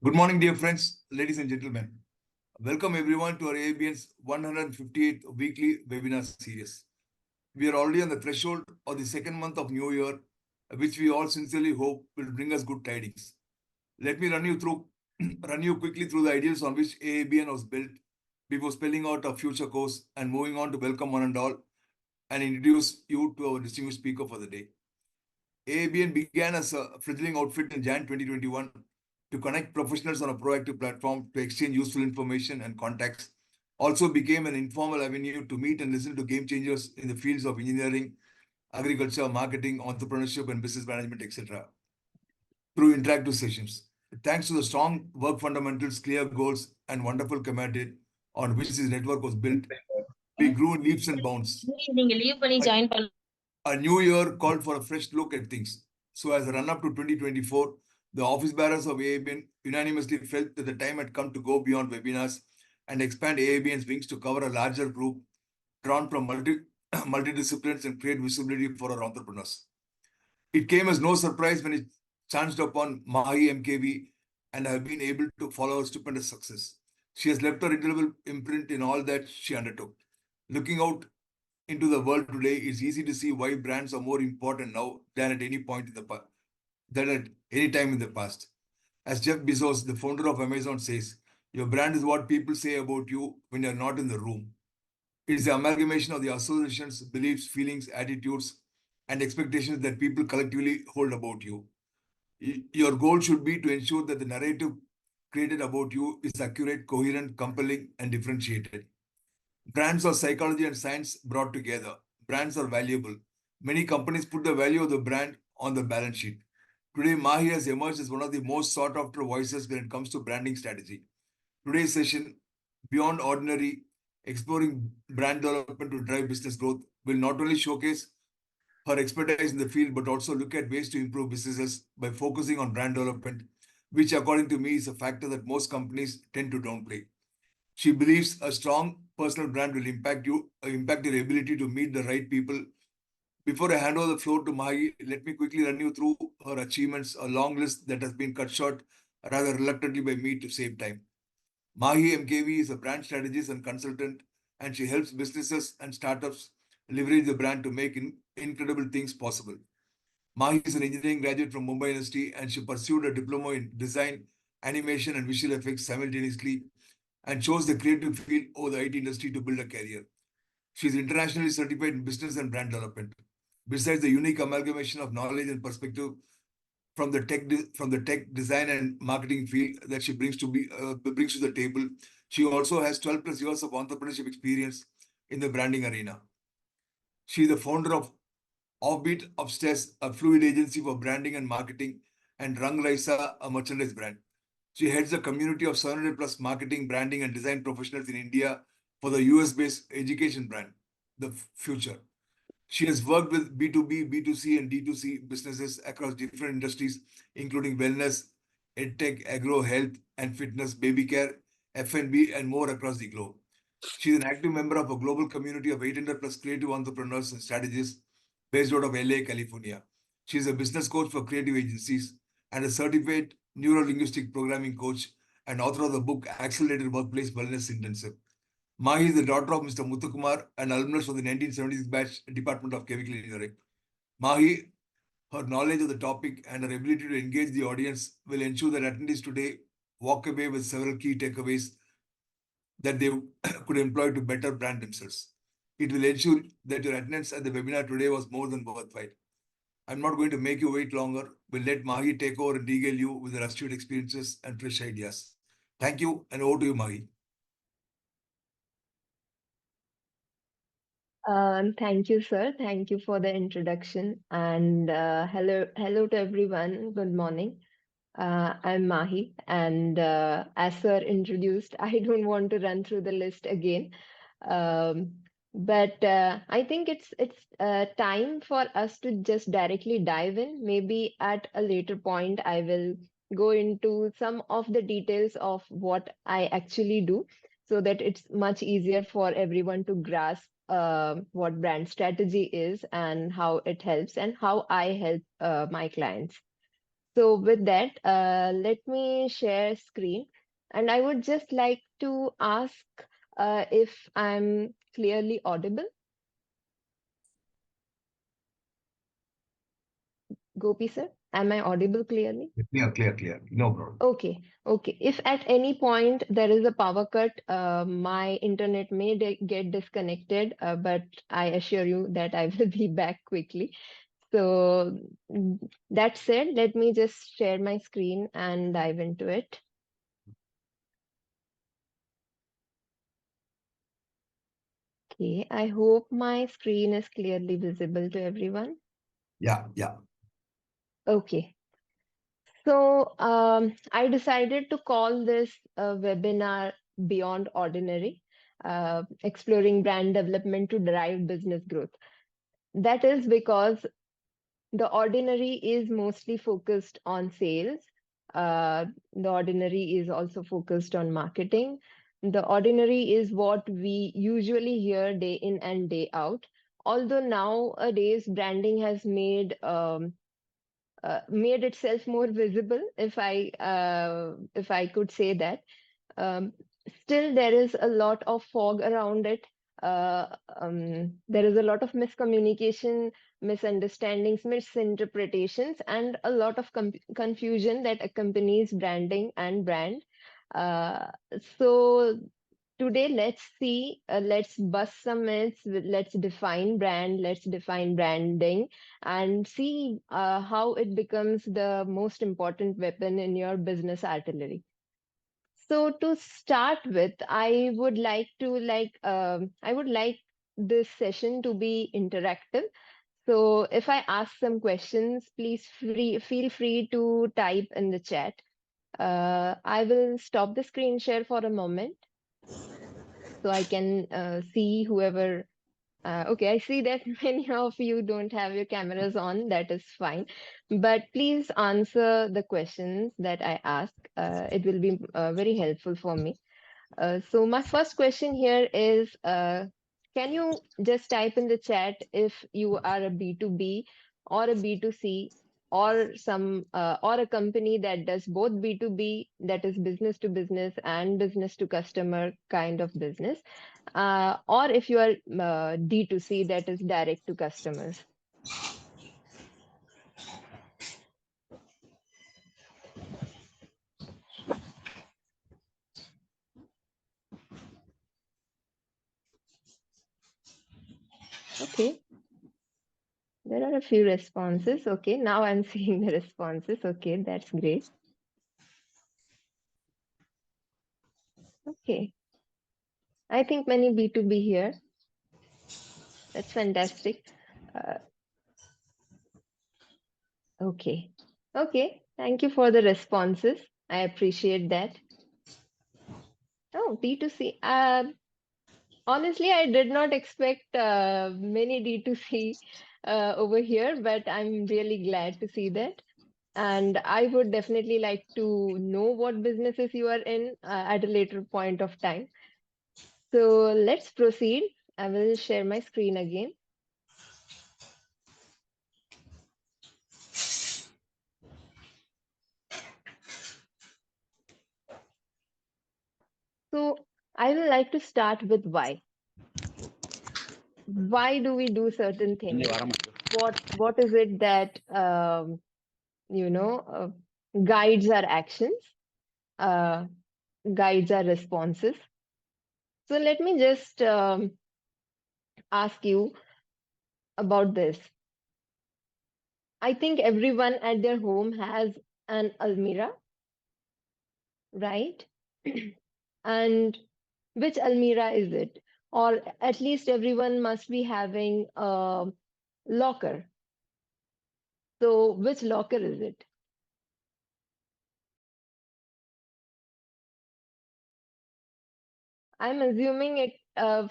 Good morning, dear friends, ladies and gentlemen. Welcome everyone to our AABN's 158th weekly webinar series. We are already on the threshold of the second month of New Year, which we all sincerely hope will bring us good tidings. Let me run you quickly through the ideas on which AABN was built before spelling out our future course and moving on to welcome one and all and introduce you to our distinguished speaker for the day. AABN began as a fledgling outfit in Jan 2021 to connect professionals on a proactive platform to exchange useful information and contacts. Also became an informal avenue to meet and listen to game changers in the fields of engineering, agriculture, marketing, entrepreneurship, and business management, etc. through interactive sessions. Thanks to the strong work fundamentals, clear goals, and wonderful camaraderie on which this network was built, we grew in leaps and bounds. A new year called for a fresh look at things. So, as a run up to 2024, the office bearers of AABN unanimously felt that the time had come to go beyond webinars and expand AABN's wings to cover a larger group drawn from multidisciplines and create visibility for our entrepreneurs. It came as no surprise when it chanced upon Mahi MKV and have been able to follow her stupendous success. She has left her indelible imprint in all that she undertook. Looking out into the world today, it's easy to see why brands are more important now than at any point in the past, than at any time in the past. As Jeff Bezos, the founder of Amazon, says, your brand is what people say about you when you're not in the room. It is the amalgamation of the associations, beliefs, feelings, attitudes, and expectations that people collectively hold about you. Your goal should be to ensure that the narrative created about you is accurate, coherent, compelling, and differentiated. Brands are psychology and science brought together. Brands are valuable. Many companies put the value of the brand on the balance sheet. Today, Mahi has emerged as one of the most sought after voices when it comes to branding strategy. Today's session, Beyond Ordinary, exploring brand development to drive business growth, will not only showcase her expertise in the field, but also look at ways to improve businesses by focusing on brand development, which, according to me, is a factor that most companies tend to downplay. She believes a strong personal brand will impact your ability to meet the right people. Before I hand over the floor to Mahi, let me quickly run you through her achievements, a long list that has been cut short rather reluctantly by me to save time. Mahi MKV is a brand strategist and consultant, and she helps businesses and startups leverage the brand to make incredible things possible. Mahi is an engineering graduate from Mumbai University, and she pursued a diploma in design, animation, and visual effects simultaneously and chose the creative field over the IT industry to build a career. She is internationally certified in business and brand development. Besides the unique amalgamation of knowledge and perspective from the tech design and marketing field that she brings to the table, she also has 12 plus years of entrepreneurship experience in the branding arena. She is the founder of Offbeat Upstairs, a fluid agency for branding and marketing, and Rang Raisa, a merchandise brand. She heads a community of 700 plus marketing, branding, and design professionals in India for the US-based education brand, The Future. She has worked with B2B, B2C, and D2C businesses across different industries, including wellness, edtech, agro, health, and fitness, baby care, F&B, and more across the globe. She is an active member of a global community of 800 plus creative entrepreneurs and strategists based out of LA, California. She is a business coach for creative agencies and a certified neuro-linguistic programming coach and author of the book Accelerated Workplace Wellness Intensive. Mahi is the daughter of Mr. Muthukumar, an alumnus from the 1976 batch Department of Chemical Engineering. Mahi, her knowledge of the topic and her ability to engage the audience will ensure that attendees today walk away with several key takeaways that they could employ to better brand themselves. It will ensure that your attendance at the webinar today was more than worthwhile. I'm not going to make you wait longer. We'll let Mahi take over and regale you with her astute experiences and fresh ideas. Thank you, and over to you, Mahi. Thank you, sir. Thank you for the introduction. And hello to everyone. Good morning. I'm Mahi, and as sir introduced, I don't want to run through the list again. Um, but I think it's time for us to just directly dive in. Maybe at a later point, I will go into some of the details of what I actually do, so that it's much easier for everyone to grasp what brand strategy is and how it helps and how I help my clients. So with that, let me share screen, and I would just like to ask if I'm clearly audible. Gopi sir, am I audible clearly? Clear. No problem. Okay, okay. If at any point there is a power cut, my internet may get disconnected, but I assure you that I will be back quickly. So that said, let me just share my screen and dive into it. Okay, I hope my screen is clearly visible to everyone. Yeah. Okay. So I decided to call this webinar Beyond Ordinary, exploring brand development to drive business growth. That is because the ordinary is mostly focused on sales. The ordinary is also focused on marketing. The ordinary is what we usually hear day in and day out. Although nowadays branding has made itself more visible, if I could say that. Um, Still, there is a lot of fog around it. There is a lot of miscommunication, misunderstandings, misinterpretations, and a lot of confusion that accompanies branding and brand. Uh, so today, let's bust some myths, let's define brand, let's define branding, and see how it becomes the most important weapon in your business artillery. So to start with, I would like this session to be interactive. So if I ask some questions, please feel free to type in the chat. I will stop the screen share for a moment so I can see whoever. Okay, I see that many of you don't have your cameras on. That is fine. But please answer the questions that I ask. It will be very helpful for me. So my first question here is, can you just type in the chat if you are a B2B or a B2C or or a company that does both B2B, that is business to business, and business to customer kind of business, or if you are D2C, that is direct to customers. Okay, there are a few responses. Okay, now I'm seeing the responses. Okay, that's great. Okay, I think many B2B here. That's fantastic. Uh, okay. Okay. Thank you for the responses. I appreciate that. Oh, D2C. Honestly, I did not expect many D2C over here, but I'm really glad to see that. And I would definitely like to know what businesses you are in at a later point of time. So let's proceed. I will share my screen again. So I would like to start with why. Why do we do certain things? What is it that you know guides our actions, uh, guides our responses? So let me just ask you about this. I think everyone at their home has an almirah, right? And which almirah is it? Or at least everyone must be having a locker. So which locker is it? I'm assuming it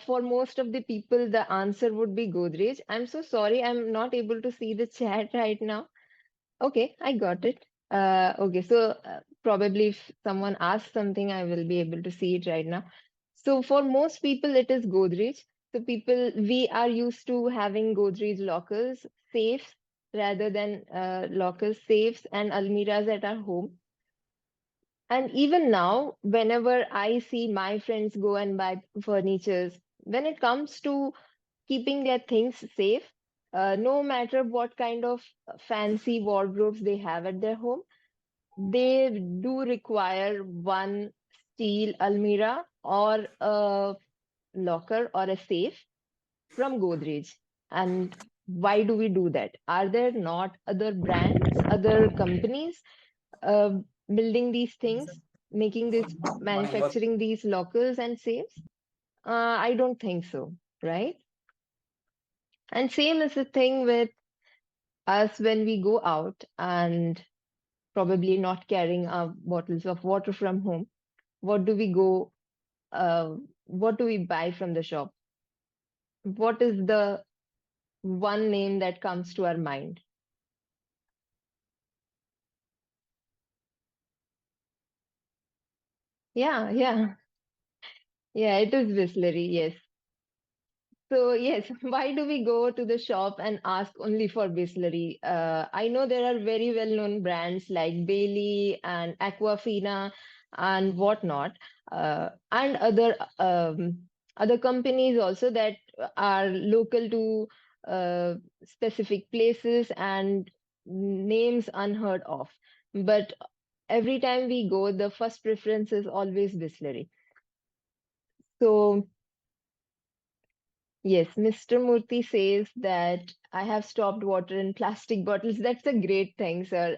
for most of the people, the answer would be Godrej. I'm so sorry, I'm not able to see the chat right now. Okay, I got it. Okay, so probably if someone asks something, I will be able to see it right now. So for most people, it is Godrej. So we are used to having Godrej lockers, safes, rather than lockers, safes, and almiras at our home. And even now, whenever I see my friends go and buy furnitures, when it comes to keeping their things safe, no matter what kind of fancy wardrobes they have at their home, they do require one steel almirah or a locker or a safe from Godrej. And why do we do that? Are there not other brands, other companies uh, building these things, making this, manufacturing these lockers and safes? I don't think so, right? And same is the thing with us when we go out and probably not carrying our bottles of water from home. What do we go? What do we buy from the shop? What is the one name that comes to our mind? Yeah, yeah, yeah, it is Bisleri, yes. So yes, why do we go to the shop and ask only for Bisleri? I know there are very well-known brands like Bailey and Aquafina and whatnot, and other companies also that are local to specific places and names unheard of. But every time we go, the first preference is always Bisleri. So yes, Mr. Murthy says that I have stopped water in plastic bottles. That's a great thing, sir.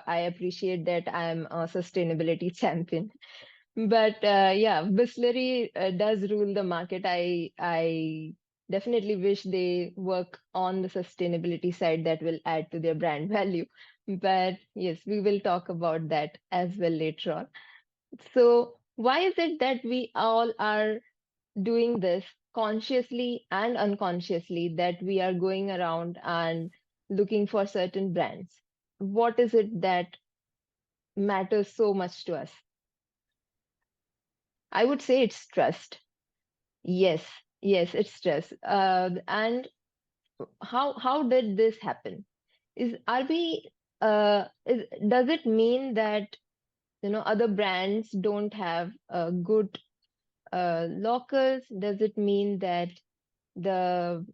I appreciate that I'm a sustainability champion. But yeah, Bisleri does rule the market. I definitely wish they work on the sustainability side that will add to their brand value. But yes, we will talk about that as well later on. So why is it that we all are doing this consciously and unconsciously, that we are going around and looking for certain brands? What is it that matters so much to us? I would say it's trust. Yes, yes, it's trust. And how did this happen? Is are we does it mean that other brands don't have good lockers? Does it mean that the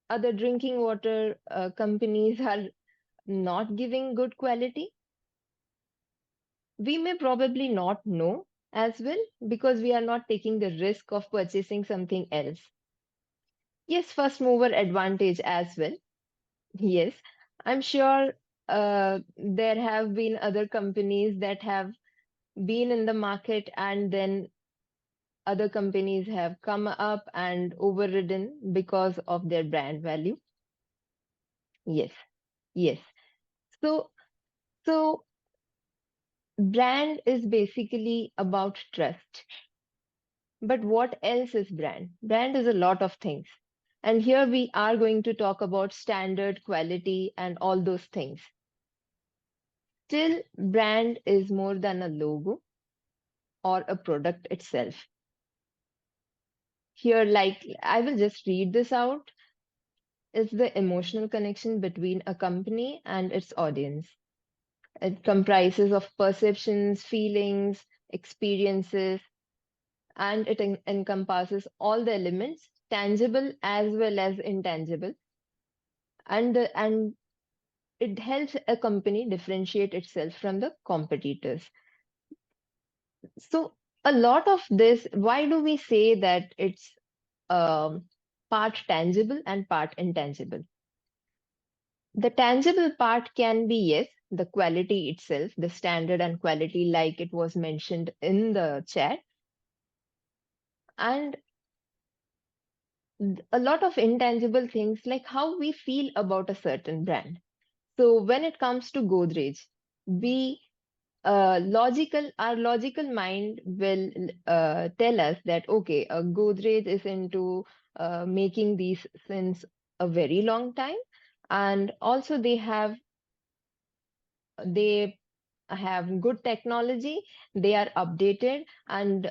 other drinking water companies are not giving good quality? We may probably not know as well because we are not taking the risk of purchasing something else. Yes, first mover advantage as well. Yes, I'm sure there have been other companies that have been in the market and then other companies have come up and overridden because of their brand value. Yes, yes. So, so brand is basically about trust. But what else is brand? Brand is a lot of things. And here we are going to talk about standard, quality, and all those things. Still, brand is more than a logo or a product itself. Here, like, I will just read this out, is the emotional connection between a company and its audience. It comprises of perceptions, feelings, experiences, and it encompasses all the elements, tangible as well as intangible, and it helps a company differentiate itself from the competitors. So a lot of this, why do we say that it's part tangible and part intangible? The tangible part can be, yes, the quality itself, the standard and quality, like it was mentioned in the chat, and a lot of intangible things like how we feel about a certain brand. So when it comes to Godrej, we our logical mind will tell us that okay, Godrej is into making these since a very long time, and also they have good technology, they are updated, and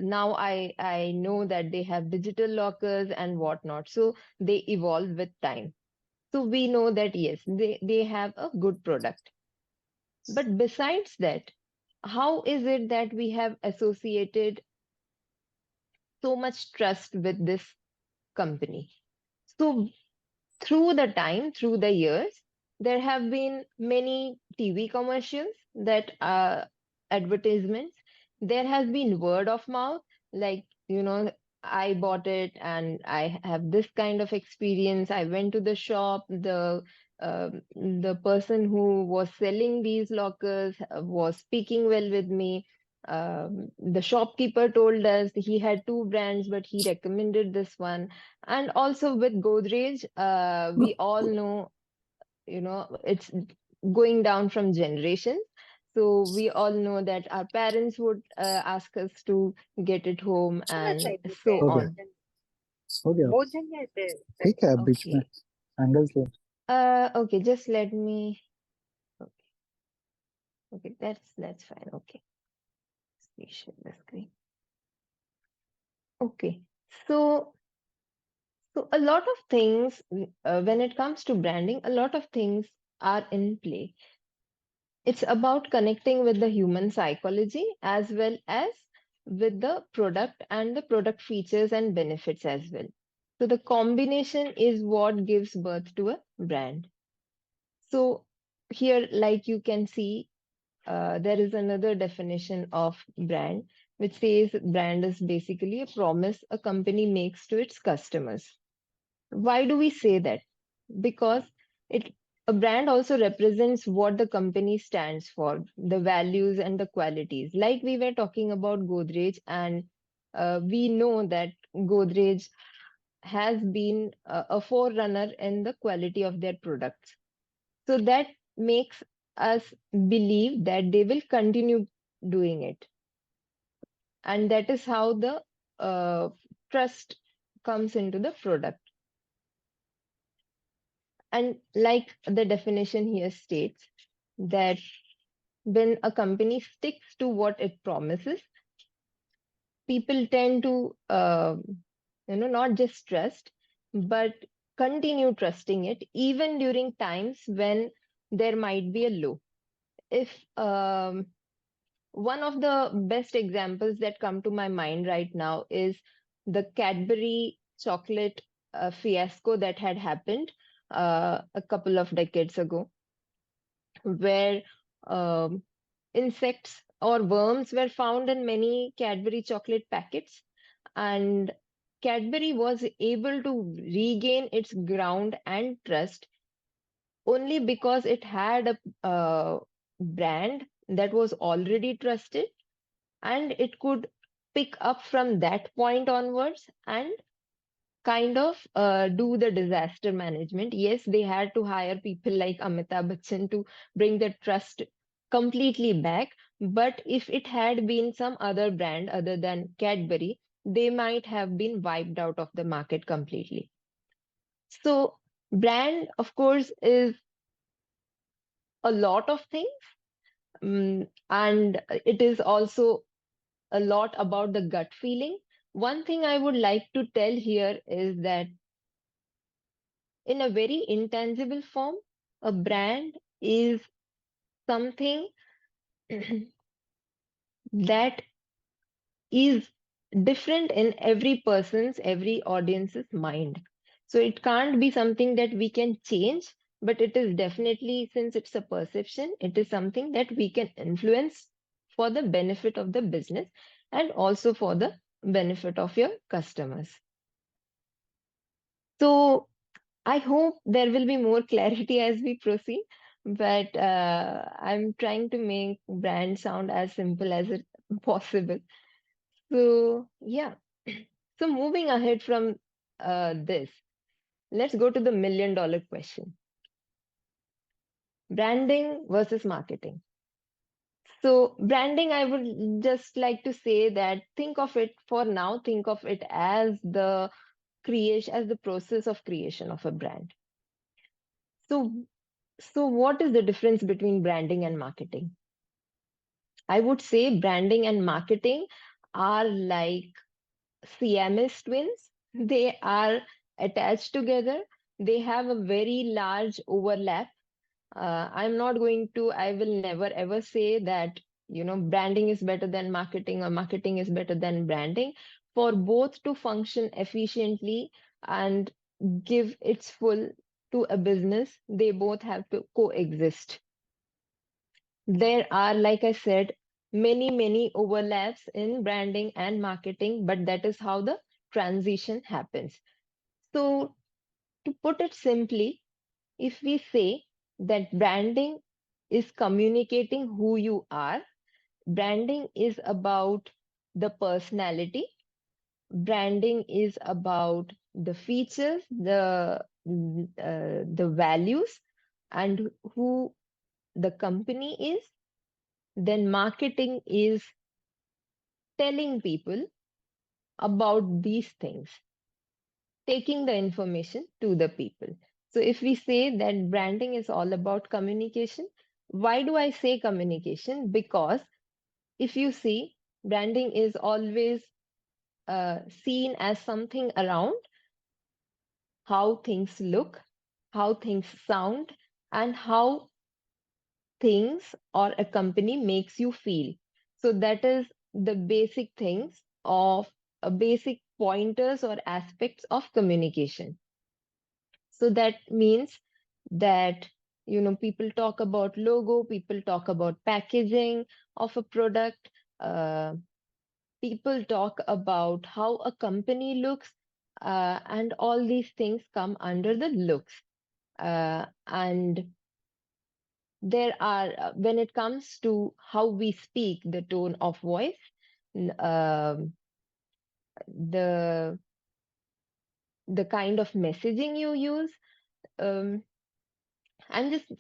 now I know that they have digital lockers and whatnot, so they evolve with time. So we know that yes, they have a good product. But besides that, how is it that we have associated so much trust with this company? So through the years, there have been many TV commercials that are advertisements. There has been word of mouth, like, I bought it and I have this kind of experience. I went to the shop, the person who was selling these lockers was speaking well with me. The shopkeeper told us he had two brands, but he recommended this one. And also with Godrej, we all know, it's going down from generations. So we all know that our parents would ask us to get it home and so हो गया on. हो गया ठीक है अब बीच में Okay. Angles ले Okay, just let me. Okay, that's fine. Okay, please share the screen. Okay, so a lot of things when it comes to branding, a lot of things are in play. It's about connecting with the human psychology as well as with the product and the product features and benefits as well. So the combination is what gives birth to a brand. So here, like you can see, there is another definition of brand, which says brand is basically a promise a company makes to its customers. Why do we say that? Because it a brand also represents what the company stands for, the values and the qualities. Like we were talking about Godrej, and we know that Godrej has been a forerunner in the quality of their products. So that makes us believe that they will continue doing it. And that is how the trust comes into the product. And like the definition here states, that when a company sticks to what it promises, people tend to, not just trust, but continue trusting it even during times when there might be a low. If One of the best examples that come to my mind right now is the Cadbury chocolate fiasco that had happened a couple of decades ago, where um, insects or worms were found in many Cadbury chocolate packets, and Cadbury was able to regain its ground and trust only because it had a brand that was already trusted, and it could pick up from that point onwards and kind of do the disaster management. Yes, they had to hire people like Amitabh Bachchan to bring the trust completely back. But if it had been some other brand other than Cadbury, they might have been wiped out of the market completely. So, brand, of course, is a lot of things. And it is also a lot about the gut feeling. One thing I would like to tell here is that in a very intangible form, a brand is something that is different in every person's, every audience's mind. So it can't be something that we can change, but it is definitely, since it's a perception, it is something that we can influence for the benefit of the business and also for the benefit of your customers. So I hope there will be more clarity as we proceed, but I'm trying to make brand sound as simple as it possible. So yeah, so moving ahead from this, let's go to the $1 million question: branding versus marketing. So branding, I would just like to say that think of it for now, think of it as the creation, as the process of creation of a brand. So what is the difference between branding and marketing? I would say branding and marketing are like Siamese twins. They are attached together they have a very large overlap. I will never ever say that, branding is better than marketing or marketing is better than branding. For both to function efficiently and give its full to a business, they both have to coexist. There are, like I said, many overlaps in branding and marketing, but that is how the transition happens. So, to put it simply, if we say that branding is communicating who you are, branding is about the personality, branding is about the features, the values, and who the company is, then marketing is telling people about these things, taking the information to the people. So if we say that branding is all about communication, why do I say communication? Because if you see, branding is always seen as something around how things look, how things sound, and how things or a company makes you feel. So that is the basic things of basic pointers or aspects of communication. So that means that, people talk about logo, people talk about packaging of a product, uh, people talk about how a company looks, and all these things come under the looks. And there are, when it comes to how we speak, the tone of voice, n- um, the the kind of messaging you use. Um, I'm just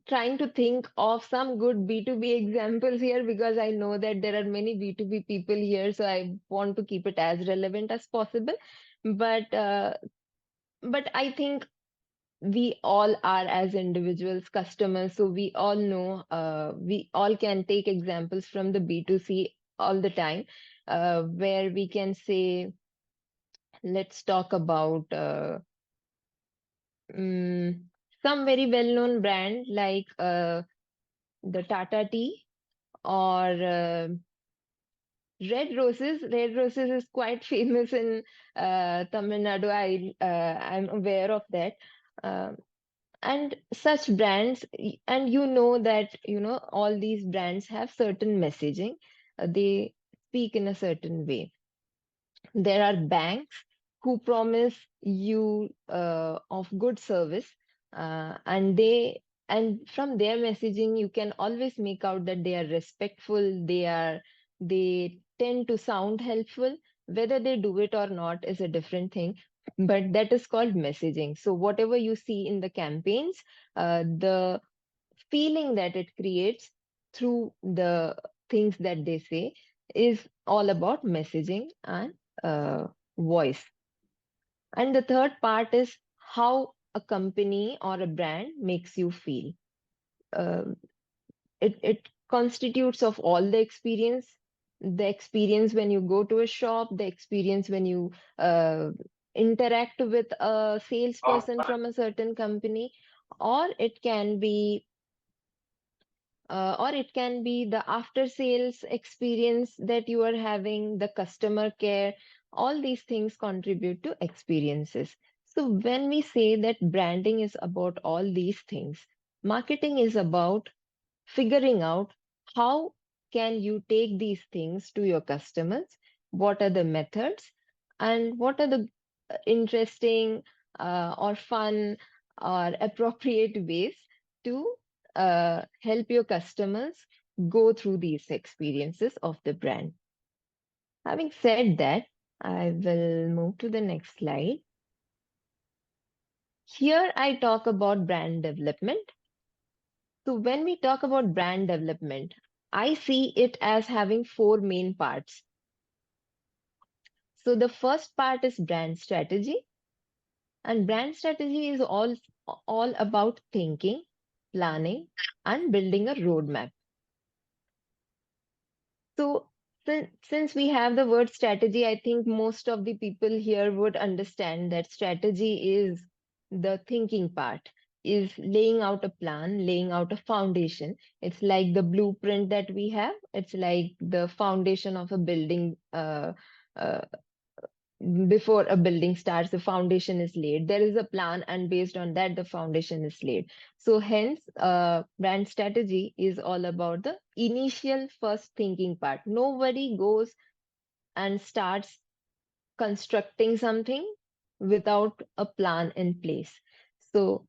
trying to think of some good B2B examples here because I know that there are many B2B people here, so I want to keep it as relevant as possible. But but I think we all are as individuals customers, so we all know, we all can take examples from the B2C all the time, where we can say, let's talk about mm, some very well-known brand like the Tata Tea or Red Roses. Red Roses is quite famous in Tamil Nadu. I'm aware of that. Um and such brands, and that all these brands have certain messaging. They speak in a certain way. There are banks who promise you of good service, and from their messaging you can always make out that they are respectful, they tend to sound helpful. Whether they do it or not is a different thing, but that is called messaging. So whatever you see in the campaigns, the feeling that it creates through the things that they say is all about messaging and voice. And the third part is how a company or a brand makes you feel. Uh, it constitutes of all the experience when you go to a shop, the experience when you interact with a salesperson from a certain company, or it can be the after sales experience that you are having, the customer care. All these things contribute to experiences. So when we say that branding is about all these things, marketing is about figuring out how can you take these things to your customers, what are the methods, and what are the interesting or fun or appropriate ways to help your customers go through these experiences of the brand. Having said that, I will move to the next slide. Here I talk about brand development. So when we talk about brand development, I see it as having four main parts. So the first part is brand strategy, and brand strategy is all about thinking, planning, and building a roadmap. So since we have the word strategy, I think most of the people here would understand that strategy is the thinking part, is laying out a plan, laying out a foundation. It's like the blueprint that we have. It's like the foundation of a building. Uh, before a building starts, the foundation is laid. There is a plan, and based on that, the foundation is laid. So, hence, brand strategy is all about the initial first thinking part. Nobody goes and starts constructing something without a plan in place. So,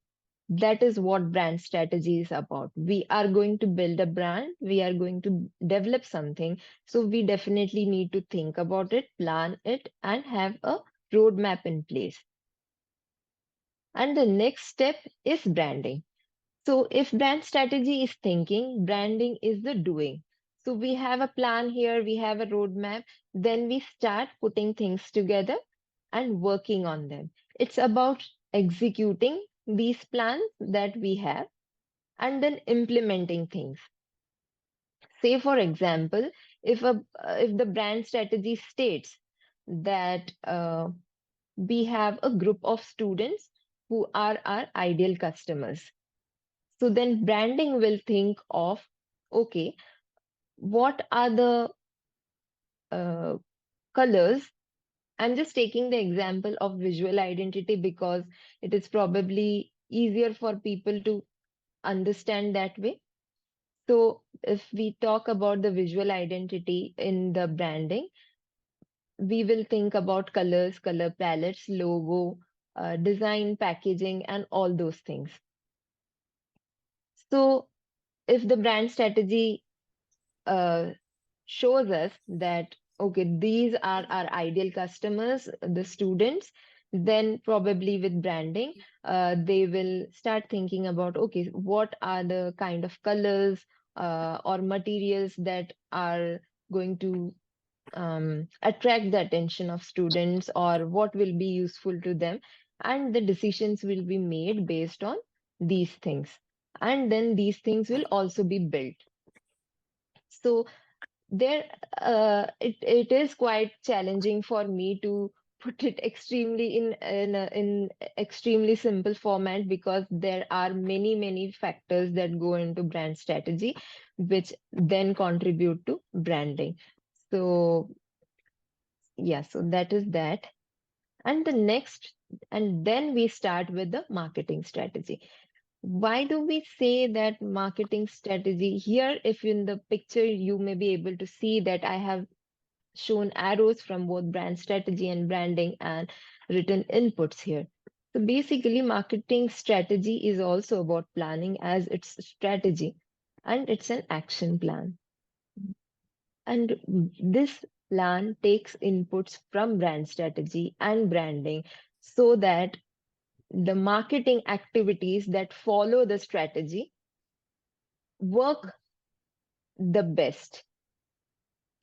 that is what brand strategy is about. We are going to build a brand, we are going to develop something. So we definitely need to think about it, plan it, and have a roadmap in place. And the next step is branding. So if brand strategy is thinking, branding is the doing. So we have a plan here, we have a roadmap, then we start putting things together and working on them. It's about executing these plans that we have and then implementing things. Say, for example, if the brand strategy states that we have a group of students who are our ideal customers, so then branding will think of, okay, what are the uh, colors? I'm just taking the example of visual identity because it is probably easier for people to understand that way. So if we talk about the visual identity in the branding, we will think about colors, color palettes, logo, design, packaging, and all those things. So if the brand strategy shows us that, okay, these are our ideal customers, the students, then probably with branding, they will start thinking about, okay, what are the kind of colors or materials that are going to attract the attention of students, or what will be useful to them. And the decisions will be made based on these things. And then these things will also be built. So there it is quite challenging for me to put it extremely in extremely simple format, because there are many factors that go into brand strategy which then contribute to branding. So yeah, so that is that. And the next, and then we start with the marketing strategy. Why do we say that marketing strategy here? If in the picture you may be able to see that I have shown arrows from both brand strategy and branding and written inputs here. So basically, marketing strategy is also about planning as its strategy, and it's an action plan. And this plan takes inputs from brand strategy and branding so that the marketing activities that follow the strategy work the best.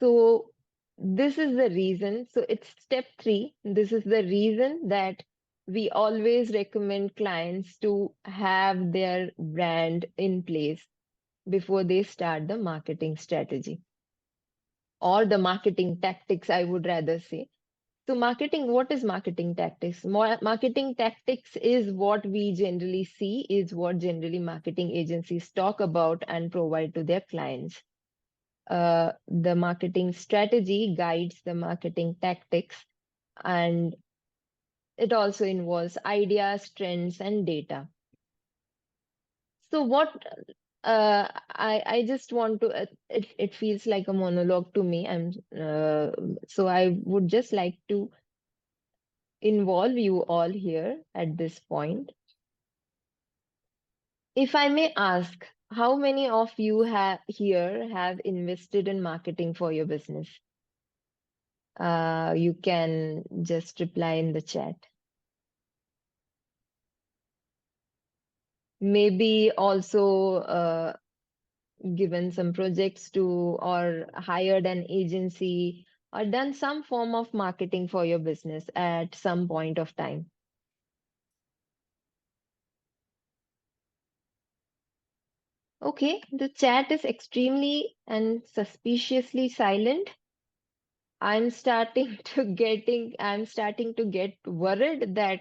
So this is the reason. So it's step 3. This is the reason that we always recommend clients to have their brand in place before they start the marketing strategy or the marketing tactics, I would rather say. So marketing, what is marketing tactics? Marketing tactics is what we generally see, is what generally marketing agencies talk about and provide to their clients. The marketing strategy guides the marketing tactics, and it also involves ideas, trends, and data. So what I just want to it feels like a monologue to me. So I would just like to involve you all here at this point. If I may ask, how many of you have invested in marketing for your business? You can just reply in the chat. Maybe also given some projects to, or hired an agency, or done some form of marketing for your business at some point of time. Okay, the chat is extremely and suspiciously silent. I'm starting to get worried that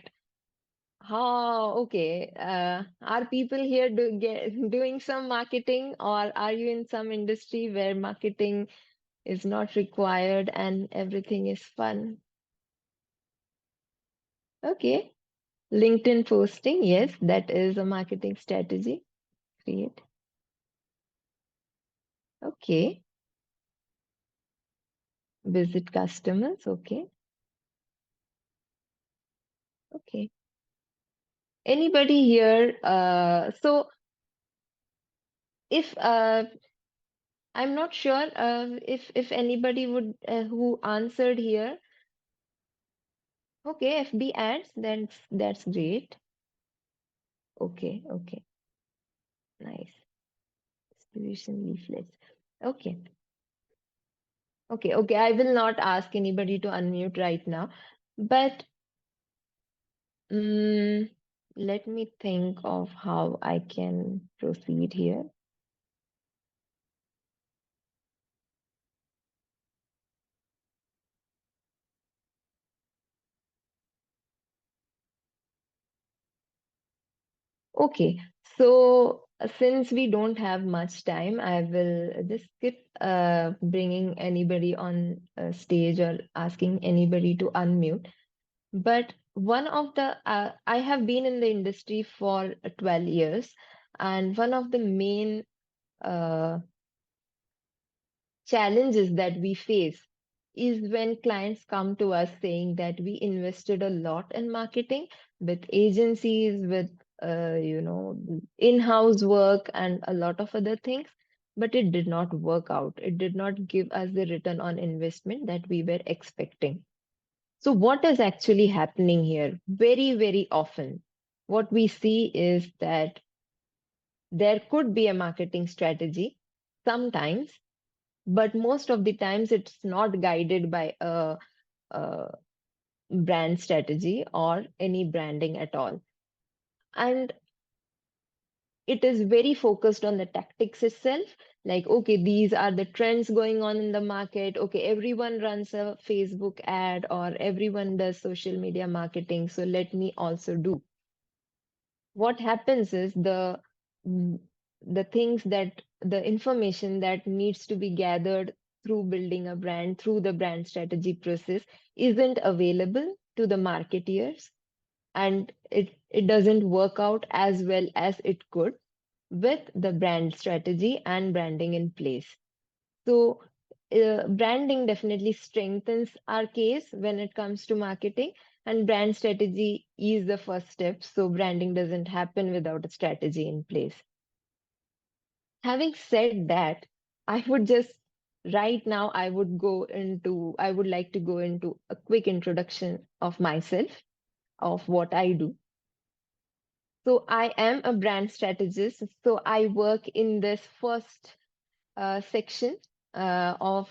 Okay. Are people here doing some marketing, or are you in some industry where marketing is not required and everything is fun? Okay. LinkedIn posting, yes, that is a marketing strategy. Create. Okay. Visit customers. Okay. Okay. Anybody here? So if I'm not sure if anybody would who answered here. Okay, FB ads, that's great. Okay, okay, nice. Distribution leaflets. Okay, okay. I will not ask anybody to unmute right now, but mm, let me think of how I can proceed here. Okay, so since we don't have much time, I will just skip bringing anybody on stage or asking anybody to unmute. But one of the, I have been in the industry for 12 years, and one of the main uh, challenges that we face is when clients come to us saying that we invested a lot in marketing with agencies, with in-house work and a lot of other things, but it did not work out. It did not give us the return on investment that we were expecting. So what is actually happening here? Very, very often, what we see is that there could be a marketing strategy sometimes, but most of the times it's not guided by a brand strategy or any branding at all. And it is very focused on the tactics itself. Like, okay, these are the trends going on in the market. Okay, everyone runs a Facebook ad or everyone does social media marketing. So let me also do. What happens is mm, the things that the information that needs to be gathered through building a brand, through the brand strategy process, isn't available to the marketeers, and it doesn't work out as well as it could with the brand strategy and branding in place. So branding definitely strengthens our case when it comes to marketing, and brand strategy is the first step. So branding doesn't happen without a strategy in place. Having said that, I would just right now I would like to go into a quick introduction of myself, of what I do. So I am a brand strategist. So I work in this first section of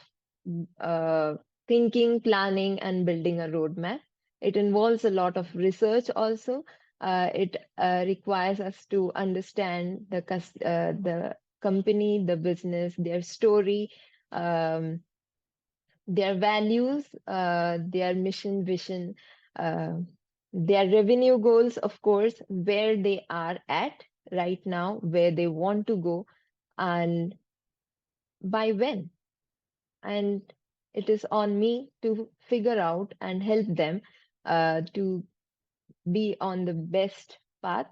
uh, thinking, planning, and building a roadmap. It involves a lot of research also. It requires us to understand the company, the business, their story, um, their values, their mission, vision, uh, their revenue goals, of course, where they are at right now, where they want to go, and by when. And it is on me to figure out and help them to be on the best path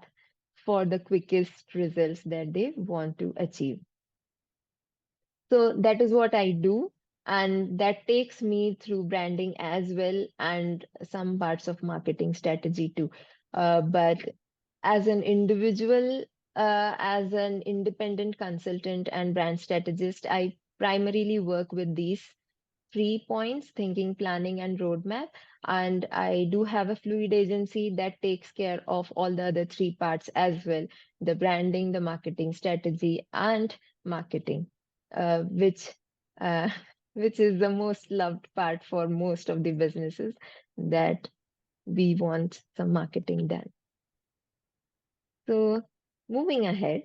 for the quickest results that they want to achieve. So that is what I do. And that takes me through branding as well and some parts of marketing strategy too. But as an individual, as an independent consultant and brand strategist, I primarily work with these 3 points: thinking, planning, and roadmap. And I do have a fluid agency that takes care of all the other 3 parts as well: the branding, the marketing strategy, and marketing, which uh, which is the most loved part for most of the businesses, that we want some marketing done. So moving ahead,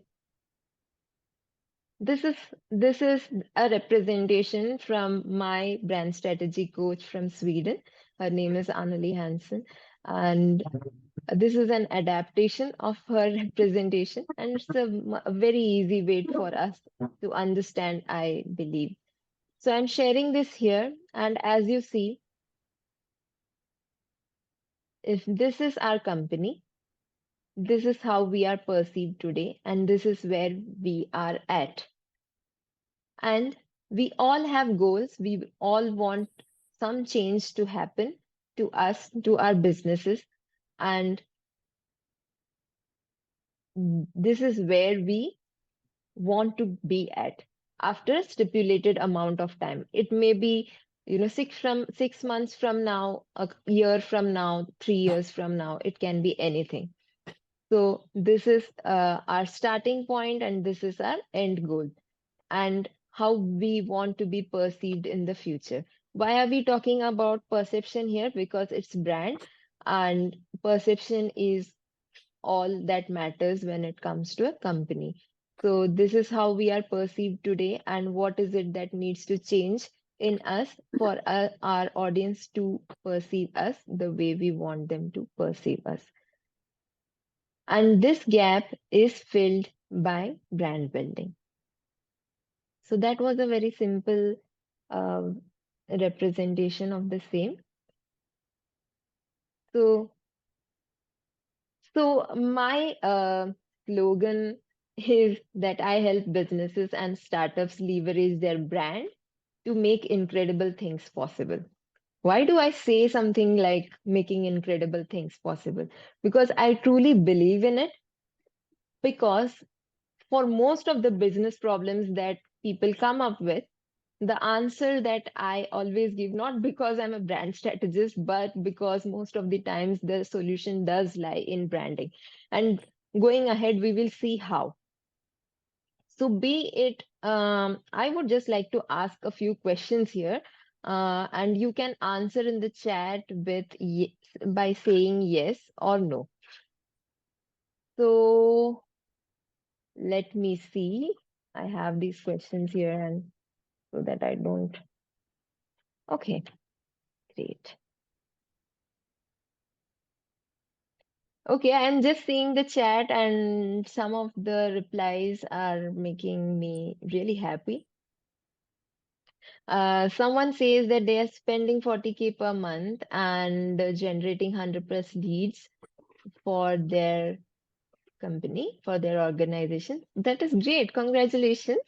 this is a representation from my brand strategy coach from Sweden. Her name is Anneli Hansen. And this is an adaptation of her representation, and it's a very easy way for us to understand, I believe. So I'm sharing this here, and as you see, if this is our company, this is how we are perceived today, and this is where we are at. And we all have goals. We all want some change to happen to us, to our businesses. And this is where we want to be at after a stipulated amount of time. It may be, 6 months from now, a year from now, 3 years from now. It can be anything. So this is our starting point, and this is our end goal, and how we want to be perceived in the future. Why are we talking about perception here? Because it's brand, and perception is all that matters when it comes to a company. So this is how we are perceived today, and what is it that needs to change in us for our audience to perceive us the way we want them to perceive us. And this gap is filled by brand building. So that was a very simple representation of the same. So my slogan is that I help businesses and startups leverage their brand to make incredible things possible. Why do I say something like making incredible things possible? Because I truly believe in it. Because for most of the business problems that people come up with, the answer that I always give, not because I'm a brand strategist, but because most of the times the solution does lie in branding. And going ahead, we will see how. So be it, I would just like to ask a few questions here, and you can answer in the chat with by saying yes or no. So let me see. I have these questions here, and so that I don't. Okay, great. Okay, I'm just seeing the chat, and some of the replies are making me really happy. Someone says that they are spending 40K per month and generating 100+ leads for their company, for their organization. That is great. Congratulations.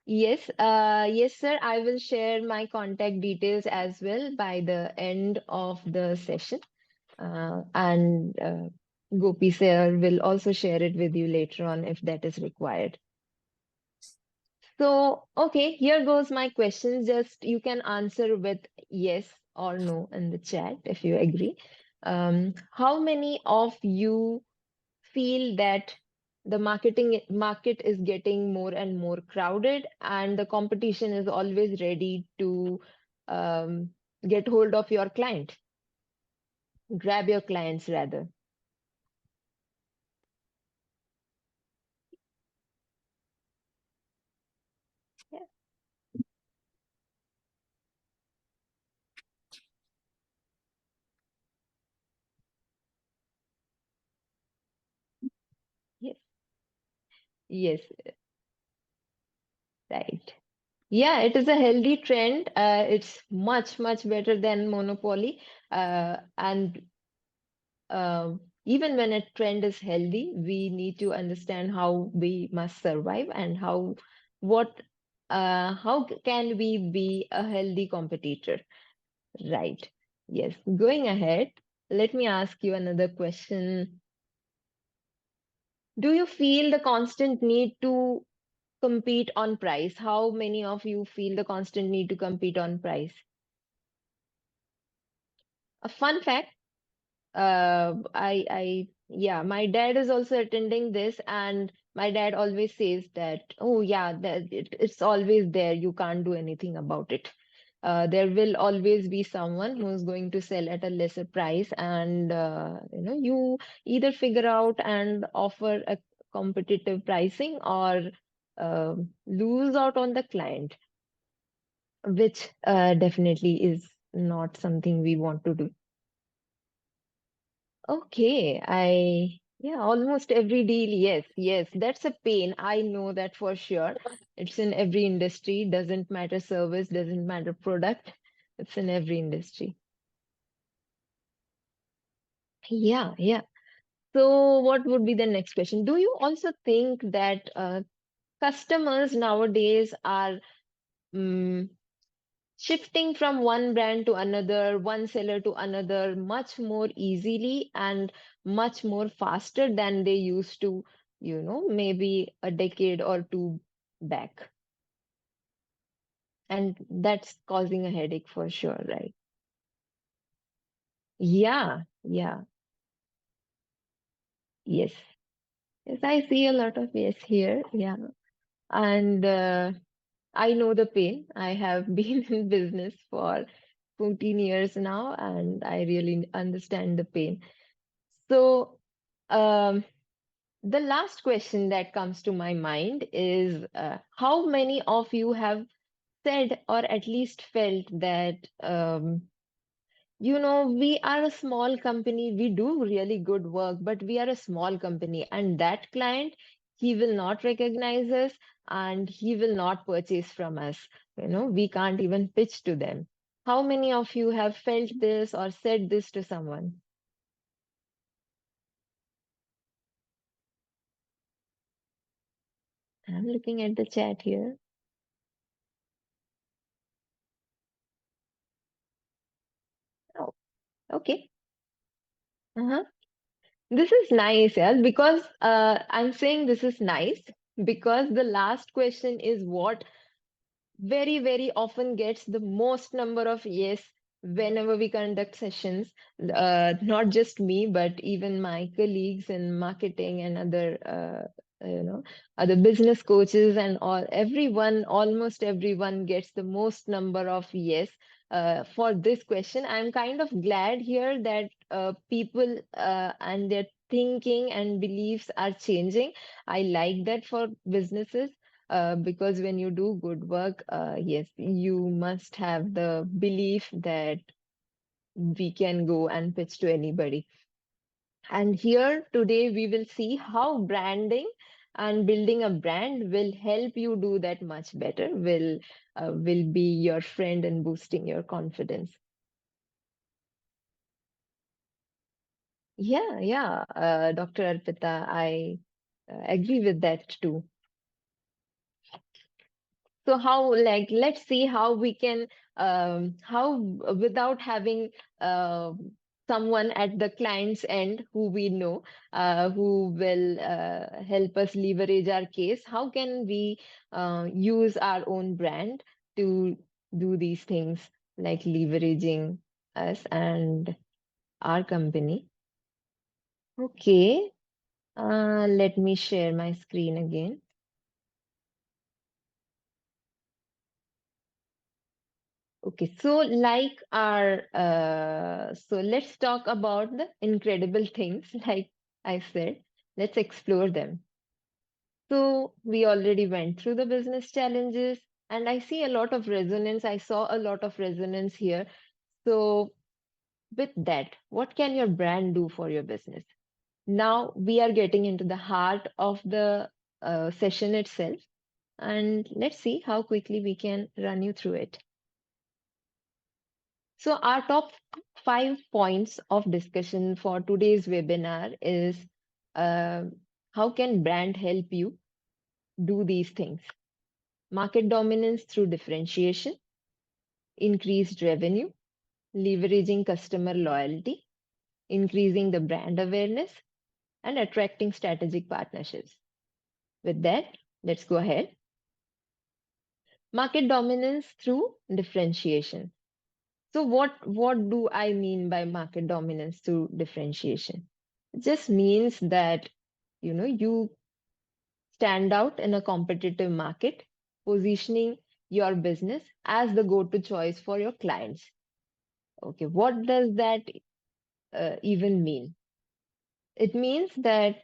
Yes, yes, sir. I will share my contact details as well by the end of the session. And Gopi sir will also share it with you later on if that is required. So, okay, here goes my question. Just you can answer with yes or no in the chat if you agree. How many of you feel that the market is getting more and more crowded, and the competition is always ready to get hold of your client, grab your clients rather? Yeah. Yes. Yes, right. Yeah, it is a healthy trend. It's much, much better than monopoly. And even when a trend is healthy, we need to understand how we must survive and how can we be a healthy competitor, right? Yes. Going ahead, let me ask you another question. Do you feel the constant need to compete on price? How many of you feel the constant need to compete on price? A fun fact, yeah, my dad is also attending this, and my dad always says that, oh yeah, it's always there. You can't do anything about it. There will always be someone who's going to sell at a lesser price, and you either figure out and offer a competitive pricing, or lose out on the client, which definitely is not something we want to do. Okay, almost every deal, yes, that's a pain. I know that for sure. It's in every industry, doesn't matter service, doesn't matter product. It's in every industry. Yeah. So what would be the next question? Do you also think that customers nowadays are mm shifting from one brand to another, one seller to another, much more easily and much more faster than they used to, maybe a decade or two back? And that's causing a headache for sure, right? Yeah, yes. Yes, I see a lot of yes here. Yeah. And I know the pain. I have been in business for 14 years now, and I really understand the pain. So, um, the last question that comes to my mind is how many of you have said or at least felt that, we are a small company, we do really good work, but we are a small company, and that client, he will not recognize us and he will not purchase from us. We can't even pitch to them. How many of you have felt this or said this to someone? I'm looking at the chat here. Oh, okay. Uh-huh. This is nice, yeah, because I'm saying this is nice because the last question is what very, very often gets the most number of yes whenever we conduct sessions. Not just me, but even my colleagues in marketing and other business coaches and everyone, almost everyone gets the most number of yes for this question. I'm kind of glad here that people and their thinking and beliefs are changing. I like that for businesses because when you do good work, yes, you must have the belief that we can go and pitch to anybody. And here today we will see how branding and building a brand will help you do that much better, will be your friend in boosting your confidence. Yeah, Dr. Arpita, I agree with that too. So how, like, let's see how we can, how without having uh, someone at the client's end who we know, who will help us leverage our case, how can we use our own brand to do these things, like leveraging us and our company? Okay, let me share my screen again. Okay, so so let's talk about the incredible things, like I said, let's explore them. So we already went through the business challenges, and I see a lot of resonance. I saw a lot of resonance here. So with that, what can your brand do for your business? Now we are getting into the heart of the session itself, and let's see how quickly we can run you through it. So our top 5 points of discussion for today's webinar is uh, how can brand help you do these things? Market dominance through differentiation, increased revenue, leveraging customer loyalty, increasing the brand awareness, and attracting strategic partnerships. With that, let's go ahead. Market dominance through differentiation. So what do I mean by market dominance through differentiation? It just means that you stand out in a competitive market, positioning your business as the go-to choice for your clients. Okay, what does that even mean? It means that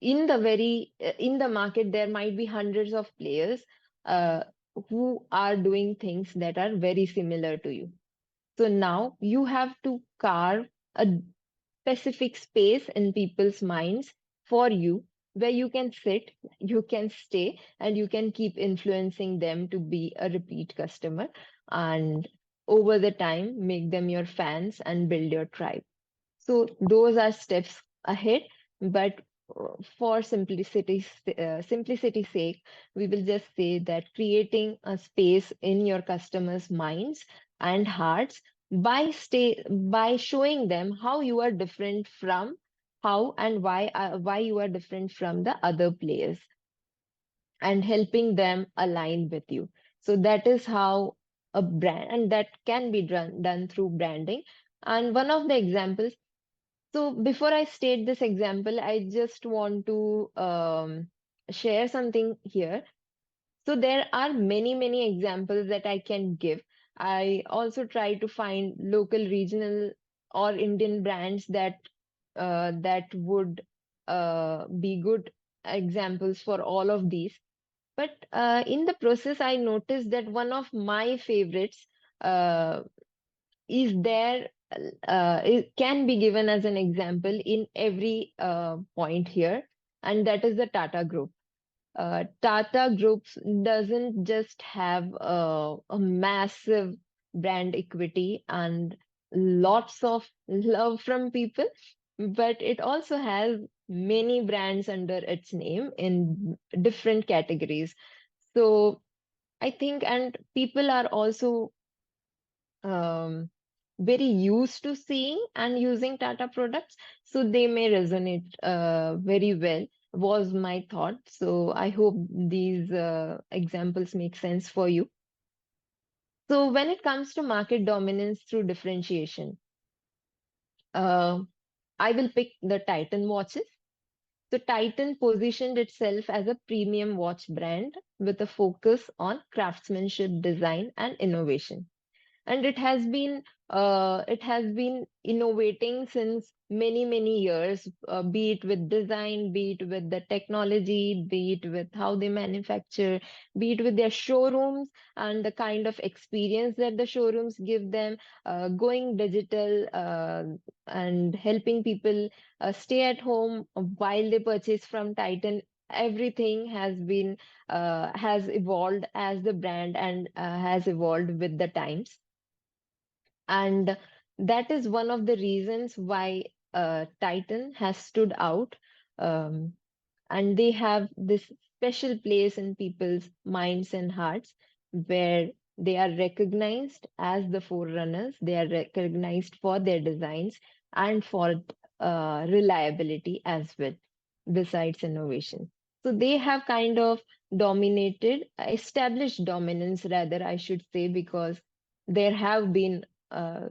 in the market there might be hundreds of players uh, who are doing things that are very similar to you. So now you have to carve a specific space in people's minds for you, where you can sit, you can stay, and you can keep influencing them to be a repeat customer, and over the time make them your fans and build your tribe. So those are steps ahead, but for simplicity's sake, we will just say that creating a space in your customers' minds and hearts by showing them how you are different from how and why you are different from the other players, and helping them align with you. So that is how a brand, and that can be done through branding. And one of the examples, so before I state this example, I just want to share something here. So there are many examples that I can give. I also try to find local, regional, or Indian brands that would be good examples for all of these. But in the process, I noticed that one of my favorites uh, is there it can be given as an example in every point here, and that is the Tata Group. Tata Groups doesn't just have a massive brand equity and lots of love from people, but it also has many brands under its name in different categories. So I think, and people are also um, very used to seeing and using Tata products, so they may resonate very well, was my thought. So I hope these examples make sense for you. So when it comes to market dominance through differentiation, uh, I will pick the Titan watches. So Titan positioned itself as a premium watch brand with a focus on craftsmanship, design, and innovation, and it has been innovating since many years, be it with design, be it with the technology, be it with how they manufacture, be it with their showrooms and the kind of experience that the showrooms give them, going digital, and helping people stay at home while they purchase from Titan. Everything has evolved as the brand, and has evolved with the times. And that is one of the reasons why Titan has stood out. Um, and they have this special place in people's minds and hearts, where they are recognized as the forerunners. They are recognized for their designs and for reliability as well, besides innovation. So they have kind of established dominance, rather, I should say, because there have been uh,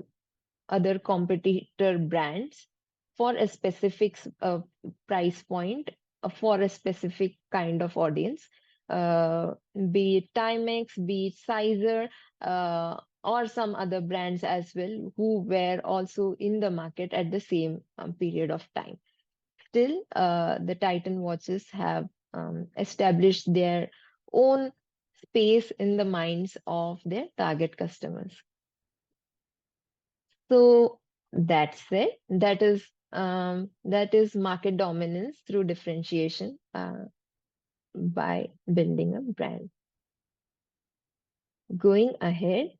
other competitor brands for a specific price point, for a specific kind of audience, uh, be it Timex, be it Sizer, or some other brands as well, who were also in the market at the same period of time. Still, the Titan watches have established their own space in the minds of their target customers. So that's it. That is market dominance through differentiation by building a brand. Going ahead,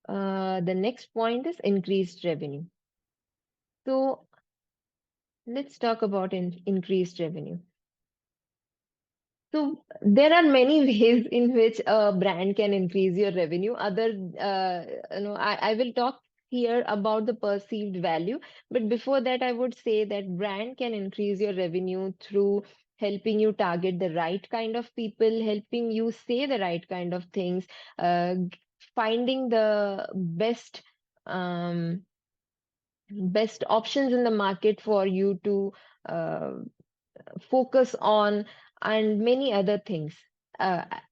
the next point is increased revenue. So let's talk about increased revenue. So there are many ways in which a brand can increase your revenue. I will talk here about the perceived value, but before that, I would say that brand can increase your revenue through helping you target the right kind of people, helping you say the right kind of things, finding the best options in the market for you to uh, focus on, and many other things.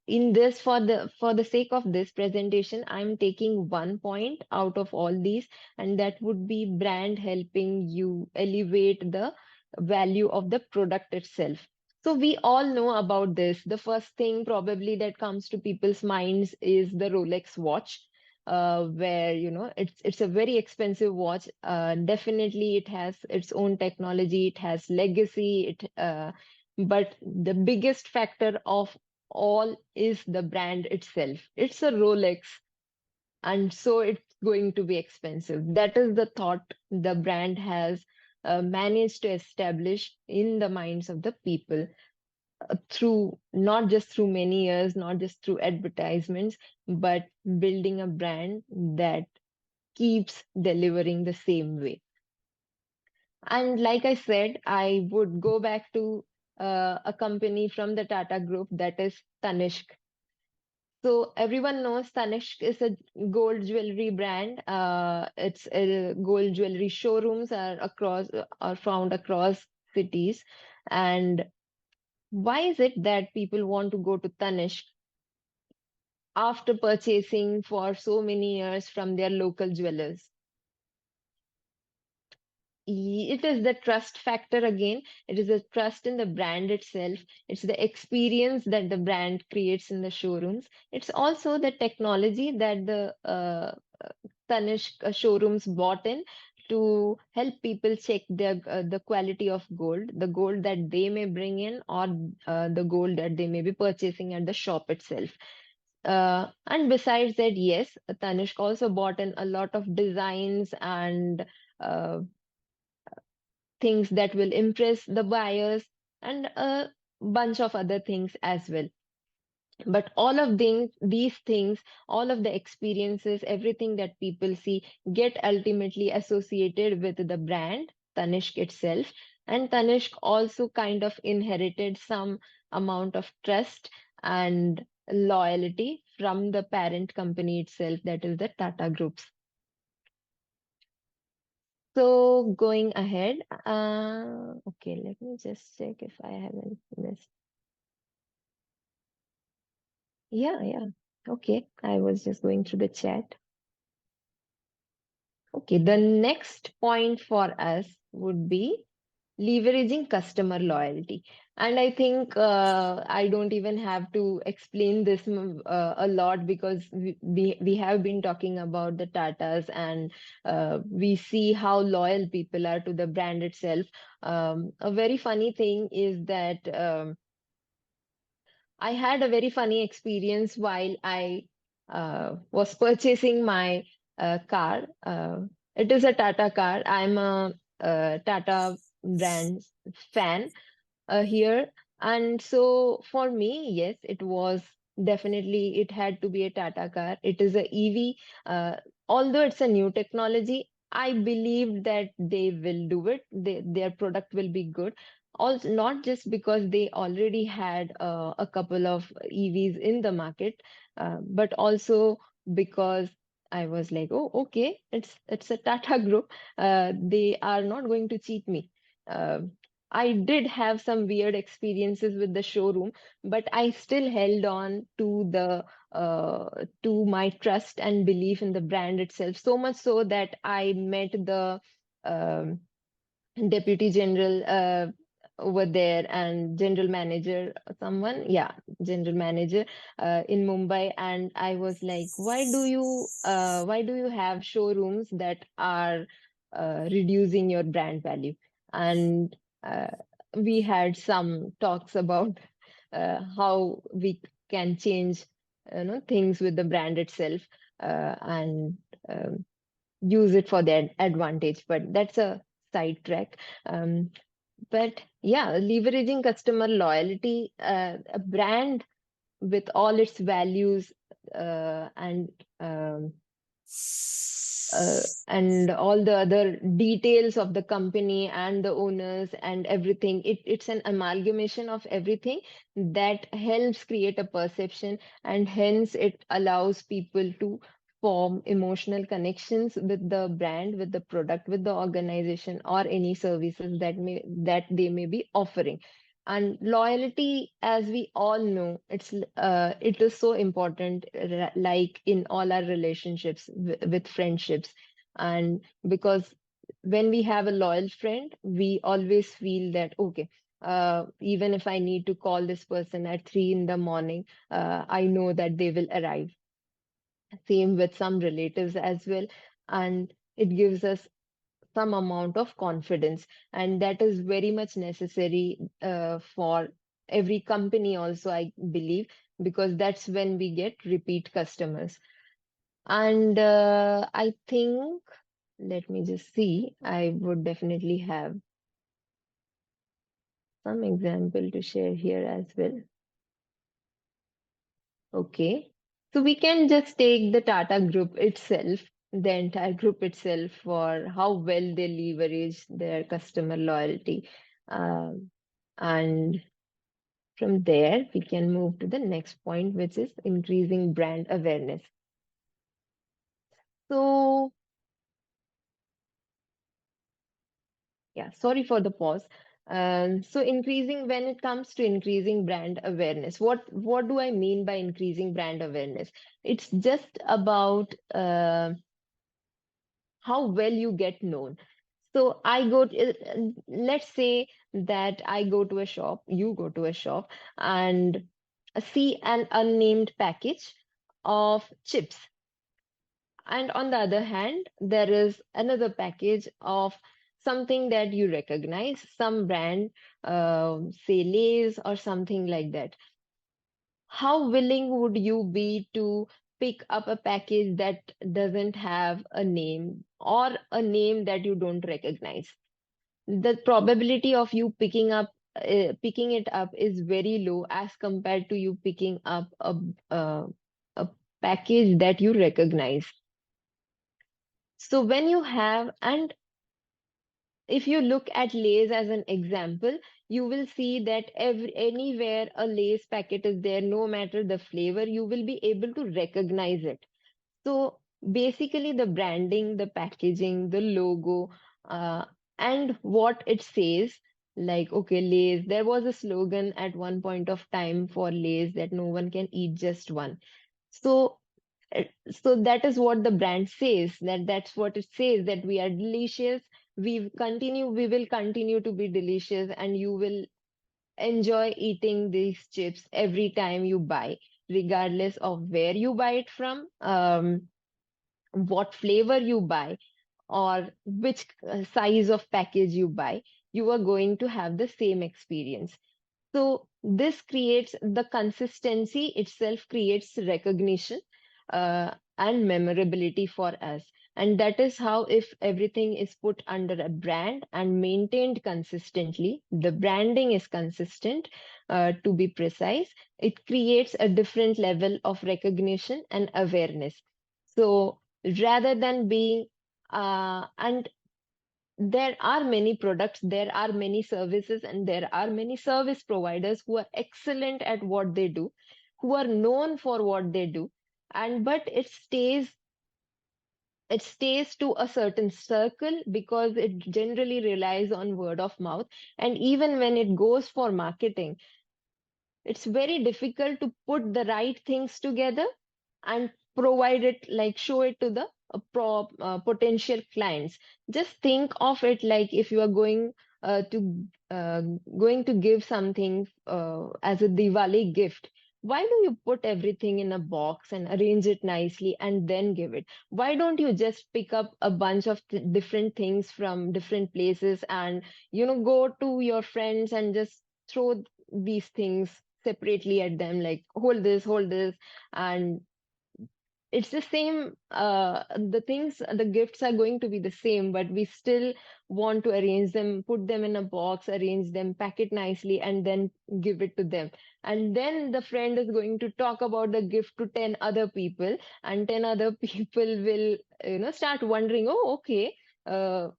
In this, for the sake of this presentation, I'm taking one point out of all these, and that would be brand helping you elevate the value of the product itself. So we all know about this. The first thing probably that comes to people's minds is the Rolex watch. where it's a very expensive watch. Definitely, it has its own technology, it has legacy. But the biggest factor of all is the brand itself. It's a Rolex, and so it's going to be expensive. That is the thought the brand has managed to establish in the minds of the people through not just through many years, not just through advertisements, but building a brand that keeps delivering the same way. And like I said, I would go back to a company from the Tata Group, that is Tanishq. So everyone knows Tanishq is a gold jewelry brand. It's gold jewelry showrooms are found across cities. And why is it that people want to go to Tanishq after purchasing for so many years from their local jewelers? It is the trust factor again. It is the trust in the brand itself. It's the experience that the brand creates in the showrooms. It's also the technology that the Tanishq showrooms bought in to help people check the quality of gold, the gold that they may bring in, or the gold that they may be purchasing at the shop itself. And besides that, yes, Tanishq also bought in a lot of designs and uh, things that will impress the buyers, and a bunch of other things as well. But all of these things, all of the experiences, everything that people see get ultimately associated with the brand Tanishq itself. And Tanishq also kind of inherited some amount of trust and loyalty from the parent company itself, that is the Tata Groups. So going ahead, okay, let me just check if I haven't missed. Yeah. Okay, I was just going through the chat. Okay, the next point for us would be leveraging customer loyalty. And I think I don't even have to explain this a lot, because we have been talking about the Tatas, and we see how loyal people are to the brand itself. A very funny thing is that I had a very funny experience while I was purchasing my car. It is a Tata car. I'm a Tata brand fan here. And so for me, yes, it was definitely, it had to be a Tata car. It is a EV. Although it's a new technology, I believe that they will do it. Their product will be good. Also, not just because they already had a couple of EVs in the market, but also because I was like, oh, okay, it's a Tata group. They are not going to cheat me. Uh, I did have some weird experiences with the showroom, but I still held on to my trust and belief in the brand itself. So much so that I met the um, deputy general over there, and general manager, general manager in Mumbai. And I was like, why do you have showrooms that are reducing your brand value? And uh, we had some talks about how we can change things with the brand itself, and um, use it for their advantage. But that's a sidetrack. But yeah, leveraging customer loyalty, a brand with all its values um, and all the other details of the company and the owners and everything. It's an amalgamation of everything that helps create a perception, and hence it allows people to form emotional connections with the brand, with the product, with the organization, or any services that they may be offering. And loyalty, as we all know, it is so important, like in all our relationships with friendships. And because when we have a loyal friend, we always feel that, okay, even if I need to call this person at 3 in the morning, I know that they will arrive. same with some relatives as well. And it gives us some amount of confidence, and that is very much necessary for every company also, I believe, because that's when we get repeat customers. And I think, let me just see, I would definitely have some example to share here as well. Okay, so we can just take the Tata Group itself, the entire group itself, for how well they leverage their customer loyalty. Um, and from there, we can move to the next point, which is increasing brand awareness. So, yeah, sorry for the pause. So increasing, when it comes to increasing brand awareness, what do I mean by increasing brand awareness? It's just about how well you get known. So let's say that I go to a shop, you go to a shop, and see an unnamed package of chips. And on the other hand, there is another package of something that you recognize, some brand, say Lay's or something like that. How willing would you be to pick up a package that doesn't have a name or a name that you don't recognize? The probability of you picking it up is very low as compared to you picking up a package that you recognize. So when you have, and if you look at Lay's as an example, you will see that anywhere a Lay's packet is there, no matter the flavor, you will be able to recognize it. So basically, the branding, the packaging, the logo, and what it says, like, okay, Lay's, there was a slogan at one point of time for Lay's that no one can eat just one. So so that is what the brand says, that's what it says, that we are delicious, we will continue to be delicious, and you will enjoy eating these chips every time you buy, regardless of where you buy it from, what flavor you buy, or which size of package you buy, you are going to have the same experience. So this creates the consistency itself, creates recognition and memorability for us. And that is how, if everything is put under a brand and maintained consistently, the branding is consistent, to be precise, it creates a different level of recognition and awareness. So rather than being, and there are many products, there are many services, and there are many service providers who are excellent at what they do, who are known for what they do, and but it stays to a certain circle because it generally relies on word of mouth. And even when it goes for marketing, it's very difficult to put the right things together and provide it, like show it to the potential clients. Just think of it like if you are going to give something as a Diwali gift. Why do you put everything in a box and arrange it nicely and then give it? Why don't you just pick up a bunch of different things from different places and go to your friends and just throw these things separately at them, like hold this, and it's the same, the gifts are going to be the same, but we still want to arrange them, put them in a box, arrange them, pack it nicely, and then give it to them. And then the friend is going to talk about the gift to 10 other people, and 10 other people will start wondering, oh, okay, uh,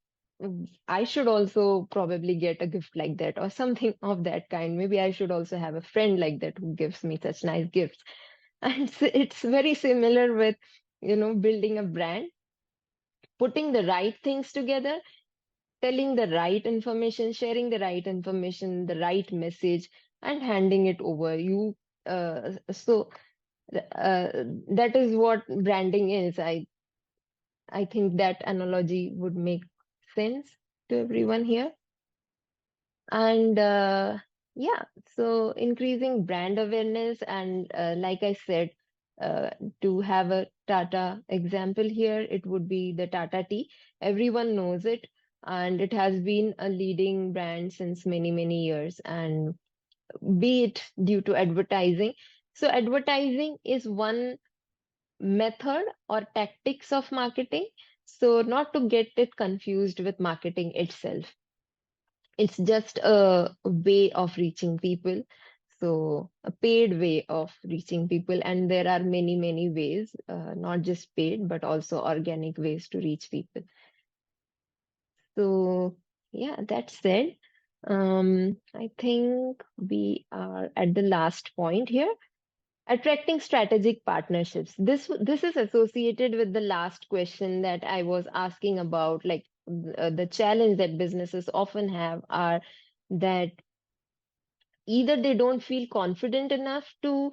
I should also probably get a gift like that, or something of that kind. Maybe I should also have a friend like that who gives me such nice gifts. And it's very similar with building a brand, putting the right things together, telling the right information, sharing the right information, the right message, and handing it over. That is what branding is. I think that analogy would make sense to everyone here. And yeah, so increasing brand awareness, and like I said, To have a Tata example here, it would be the Tata tea. Everyone knows it, and it has been a leading brand since many, many years. And be it due to advertising. So, advertising is one method or tactics of marketing. So, not to get it confused with marketing itself, it's just a way of reaching people. So, a paid way of reaching people. And there are many, many ways, not just paid, but also organic ways to reach people. So, yeah, that said, I think we are at the last point here. Attracting strategic partnerships. This is associated with the last question that I was asking about, like the challenge that businesses often have are that either they don't feel confident enough to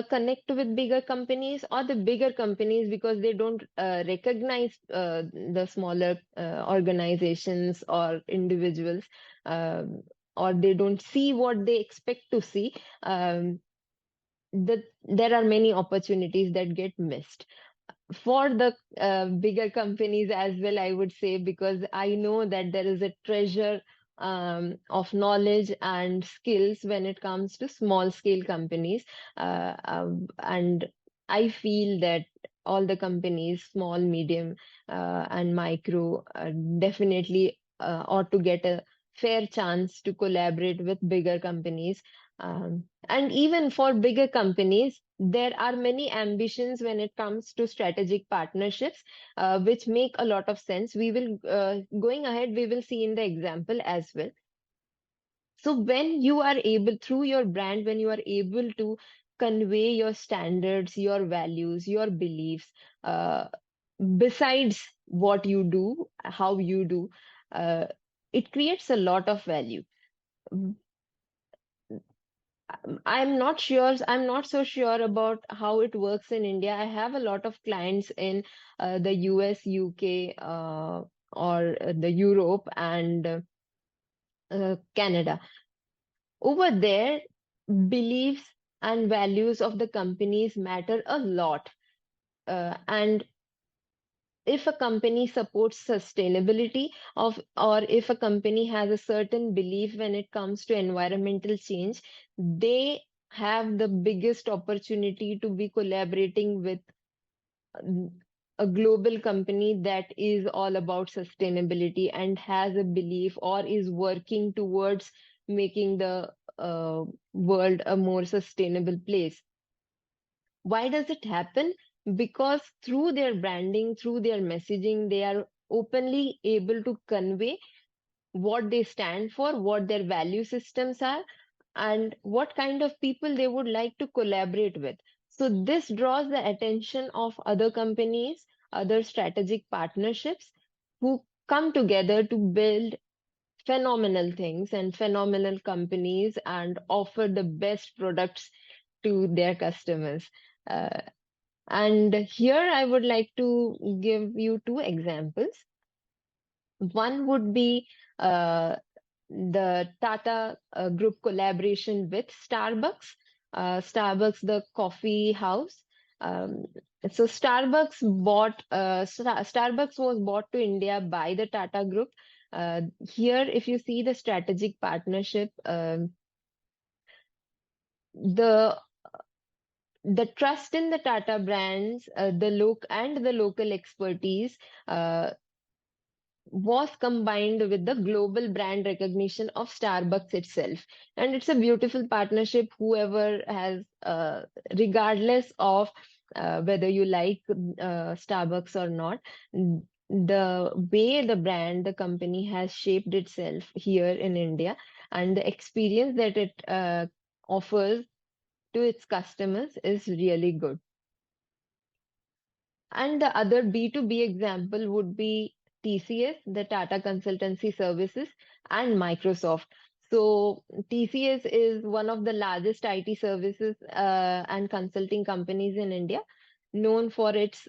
connect with bigger companies, or the bigger companies, because they don't recognize the smaller organizations or individuals, um, or they don't see what they expect to see. There are many opportunities that get missed for the bigger companies as well, I would say, because I know that there is a treasure of knowledge and skills when it comes to small scale companies. And I feel that all the companies, small, medium, and micro, definitely ought to get a fair chance to collaborate with bigger companies. And even for bigger companies, there are many ambitions when it comes to strategic partnerships, which make a lot of sense. We will, going ahead, we will see in the example as well. So when you are able, through your brand, when you are able to convey your standards, your values, your beliefs, uh, besides what you do, how you do, uh, it creates a lot of value. I'm not so sure about how it works in India. I have a lot of clients in the US, UK, or the Europe and Canada. Over there, beliefs and values of the companies matter a lot. And if a company supports sustainability of, or if a company has a certain belief when it comes to environmental change, they have the biggest opportunity to be collaborating with mm, a global company that is all about sustainability and has a belief or is working towards making the world a more sustainable place. Why does it happen? Because through their branding, through their messaging, they are openly able to convey what they stand for, what their value systems are, and what kind of people they would like to collaborate with. So, this draws the attention of other companies, other strategic partnerships who come together to build phenomenal things and phenomenal companies and offer the best products to their customers. Uh, and here I would like to give you two examples. One would be the Tata Group collaboration with Starbucks. Starbucks, the coffee house. Um, so Starbucks was bought to India by the Tata Group. Here, if you see the strategic partnership, the trust in the Tata brands, the local expertise was combined with the global brand recognition of Starbucks itself. And it's a beautiful partnership. Whoever has, regardless of whether you like Starbucks or not, the way the brand, the company has shaped itself here in India, and the experience that it offers to its customers is really good. And the other B2B example would be TCS, the Tata Consultancy Services, and Microsoft. So, TCS is one of the largest IT services and consulting companies in India, known for its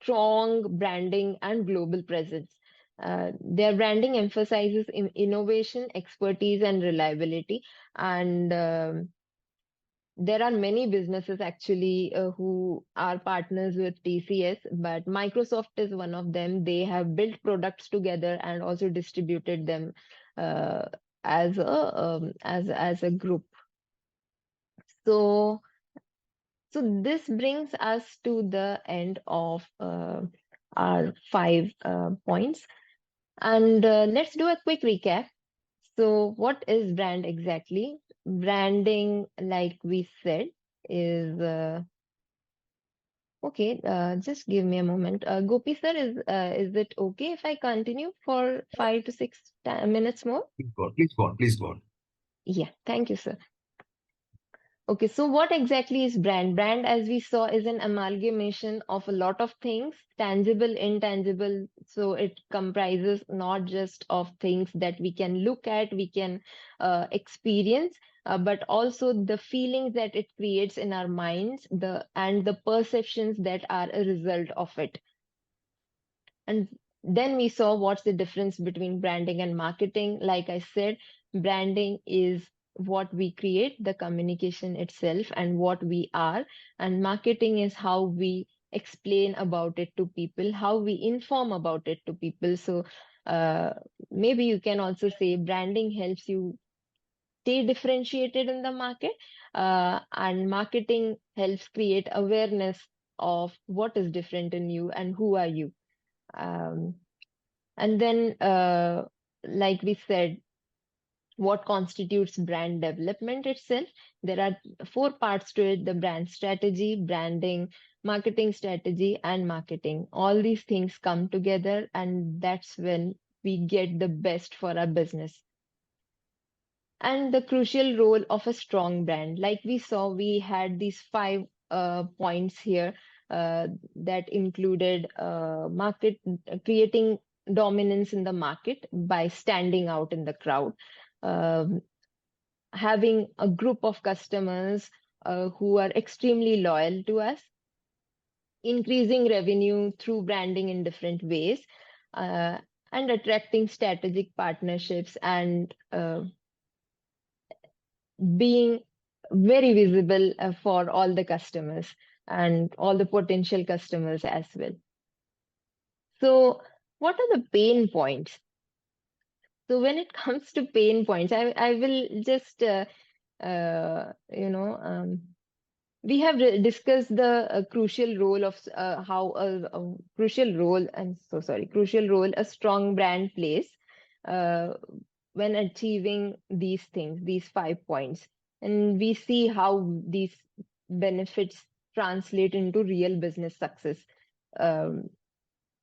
strong branding and global presence. Their branding emphasizes innovation, expertise, and reliability. And there are many businesses actually who are partners with TCS, but Microsoft is one of them. They have built products together and also distributed them uh, as a group. So this brings us to the end of our 5 points, and let's do a quick recap. So, what is brand exactly? Branding, like we said, is okay. Just give me a moment. Gopi sir, is it okay if I continue for 5 to 6 minutes more? Please go on, please go on, please go on. Yeah, thank you, sir. Okay, so what exactly is brand? Brand, as we saw, is an amalgamation of a lot of things, tangible, intangible. So it comprises not just of things that we can look at, we can experience, but also the feelings that it creates in our minds, the perceptions that are a result of it. And then we saw what's the difference between branding and marketing. Like I said, branding is what we create, the communication itself, and what we are. And marketing is how we explain about it to people, how we inform about it to people. So uh, maybe you can also say branding helps you stay differentiated in the market, and marketing helps create awareness of what is different in you and who are you. Um, and then, like we said, what constitutes brand development itself? There are 4 parts to it: the brand strategy, branding, marketing strategy, and marketing. All these things come together, and that's when we get the best for our business. And the crucial role of a strong brand. Like we saw, we had these 5 points here that included creating dominance in the market by standing out in the crowd, um, having a group of customers who are extremely loyal to us, increasing revenue through branding in different ways, uh, and attracting strategic partnerships and being very visible for all the customers and all the potential customers as well. So, what are the pain points? So, when it comes to pain points, I will just, we have discussed the crucial role of how a crucial role, I'm so sorry, crucial role a strong brand plays uh, when achieving these things, these 5 points. And we see how these benefits translate into real business success. Um,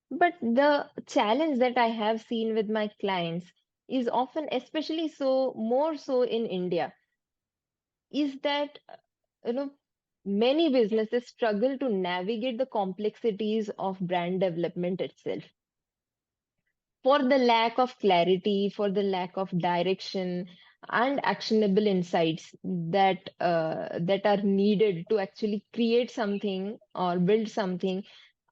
but the challenge that I have seen with my clients is often, especially so, more so in India, is that you know many businesses struggle to navigate the complexities of brand development itself for the lack of clarity, for the lack of direction and actionable insights that are needed to actually create something or build something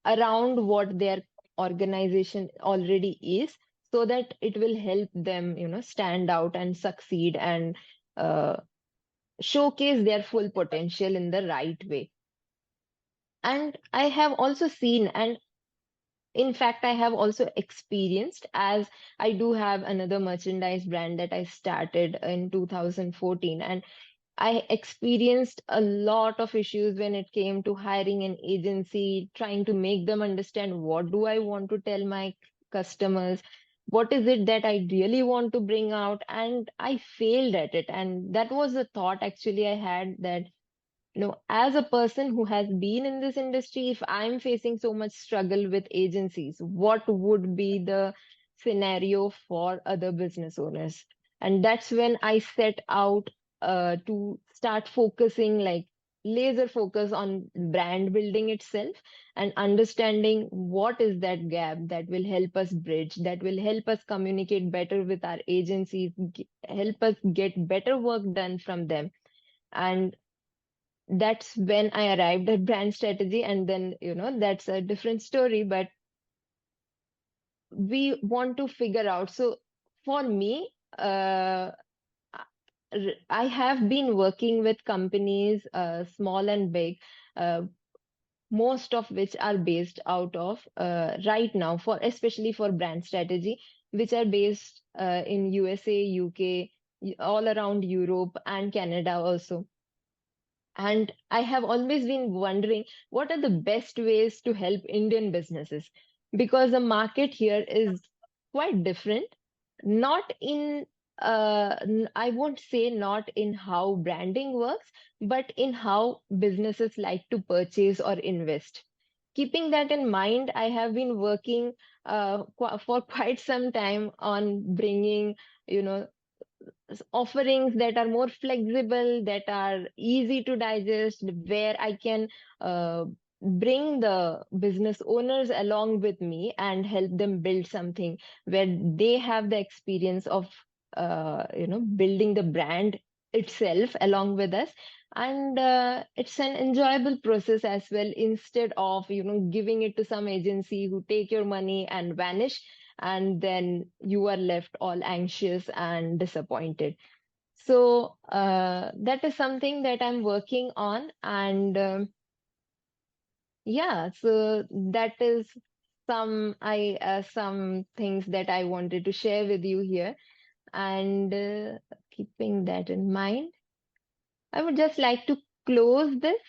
around what their organization already is, so that it will help them stand out and succeed and uh, showcase their full potential in the right way. And I have also seen, and in fact, I have also experienced, as I do have another merchandise brand that I started in 2014, and I experienced a lot of issues when it came to hiring an agency, trying to make them understand what do I want to tell my customers, what is it that I really want to bring out, and I failed at it. And that was a thought actually I had, that as a person who has been in this industry, if I'm facing so much struggle with agencies, what would be the scenario for other business owners? And that's when I set out to start focusing, like laser focus on brand building itself and understanding what is that gap that will help us bridge, that will help us communicate better with our agencies, help us get better work done from them. And that's when I arrived at brand strategy. And then, that's a different story, but we want to figure out. So for me, I have been working with companies, small and big, most of which are based out of right now, for especially for brand strategy, which are based in USA, UK, all around Europe and Canada also. And I have always been wondering what are the best ways to help Indian businesses, because the market here is quite different. Not in, I won't say not in how branding works, but in how businesses like to purchase or invest. Keeping that in mind, I have been working for quite some time on bringing, you know, offerings that are more flexible, that are easy to digest, where I can bring the business owners along with me and help them build something where they have the experience of building the brand itself along with us. And it's an enjoyable process as well, instead of giving it to some agency who take your money and vanish, and then you are left all anxious and disappointed. So that is something that I'm working on. And yeah, so that is some things that I wanted to share with you here. And keeping that in mind, I would just like to close this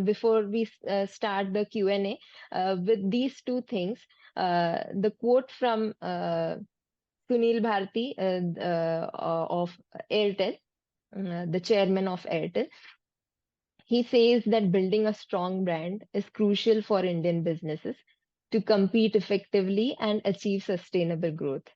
before we start the Q&A with these two things. The quote from Sunil Bharti of Airtel, the chairman of Airtel. He says that building a strong brand is crucial for Indian businesses to compete effectively and achieve sustainable growth.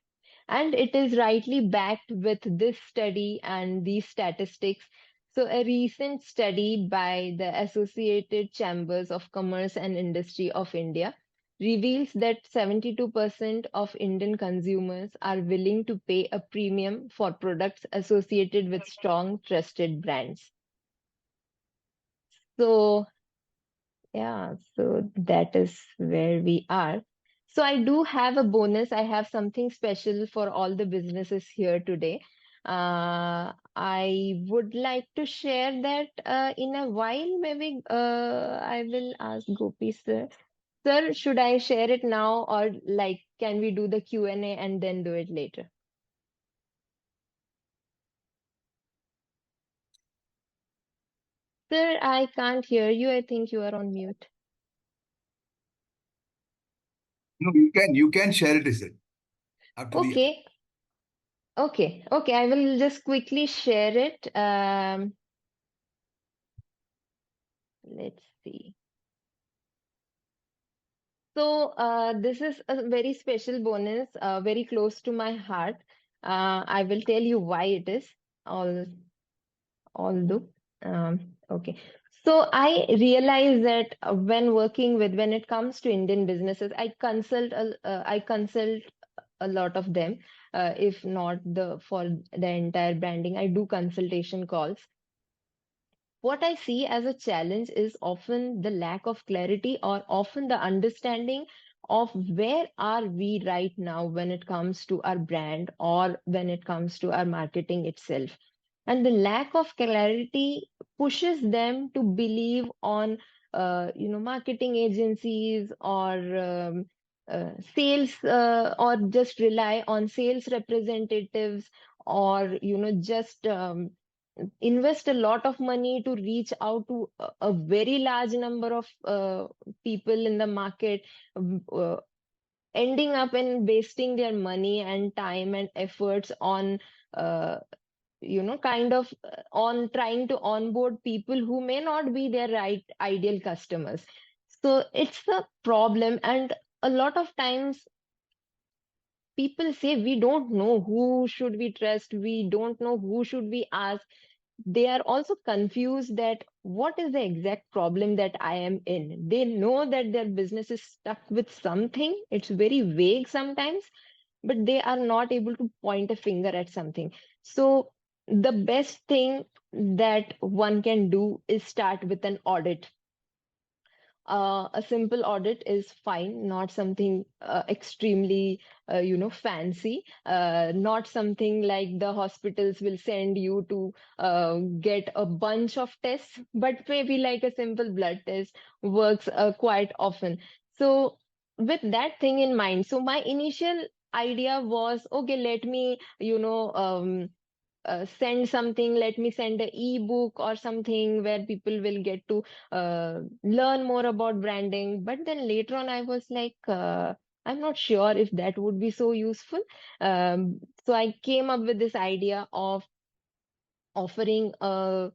And it is rightly backed with this study and these statistics. So, a recent study by the Associated Chambers of Commerce and Industry of India reveals that 72% of Indian consumers are willing to pay a premium for products associated with strong, trusted brands. So, yeah, so that is where we are. So I do have a bonus. I have something special for all the businesses here today. I would like to share that in a while. Maybe I will ask Gopi sir. Sir, should I share it now, or like can we do the Q&A and then do it later? Sir, I can't hear you. I think you are on mute. No, you can share it, is it? Okay. Okay, I will just quickly share it. Let's see. So this is a very special bonus, very close to my heart. I will tell you why it is. Although, okay. So I realize that when it comes to Indian businesses, I consult a lot of them. If not for the entire branding, I do consultation calls. What I see as a challenge is often the lack of clarity, or often the understanding of where are we right now when it comes to our brand or when it comes to our marketing itself. And the lack of clarity pushes them to believe on marketing agencies, or sales, or just rely on sales representatives, or just invest a lot of money to reach out to a very large number of people in the market, ending up in wasting their money and time and efforts on uh, kind of on trying to onboard people who may not be their right ideal customers. So it's a problem, and a lot of times people say we don't know who should we trust, we don't know who should we ask. They are also confused that what is the exact problem that I am in. They know that their business is stuck with something. It's very vague sometimes, but they are not able to point a finger at something. So the best thing that one can do is start with an audit. a simple audit is fine, not something extremely, fancy, not something like the hospitals will send you to get a bunch of tests, but maybe like a simple blood test works quite often. So, with that thing in mind, so my initial idea was, okay, let me, send something, let me send an ebook or something where people will get to learn more about branding. But then later on, I was like, I'm not sure if that would be so useful. So I came up with this idea of offering a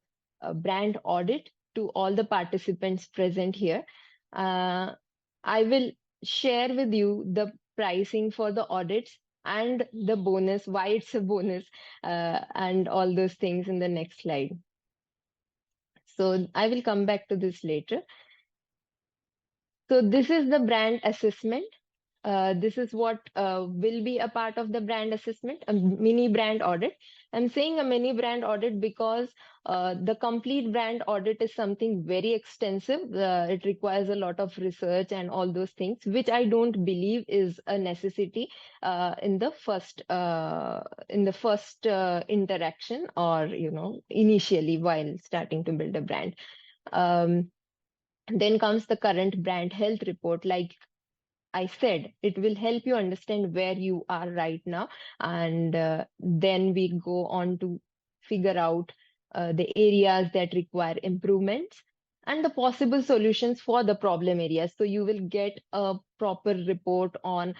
brand audit to all the participants present here. Uh, I will share with you the pricing for the audits and the bonus, why it's a bonus, and all those things in the next slide. So I will come back to this later. So this is the brand assessment. This is what will be a part of the brand assessment, a mini brand audit. I'm saying a mini brand audit because the complete brand audit is something very extensive. It requires a lot of research and all those things, which I don't believe is a necessity in the first interaction, or initially while starting to build a brand. Then comes the current brand health report. Like I said, it will help you understand where you are right now. And then we go on to figure out the areas that require improvements and the possible solutions for the problem areas. So you will get a proper report on,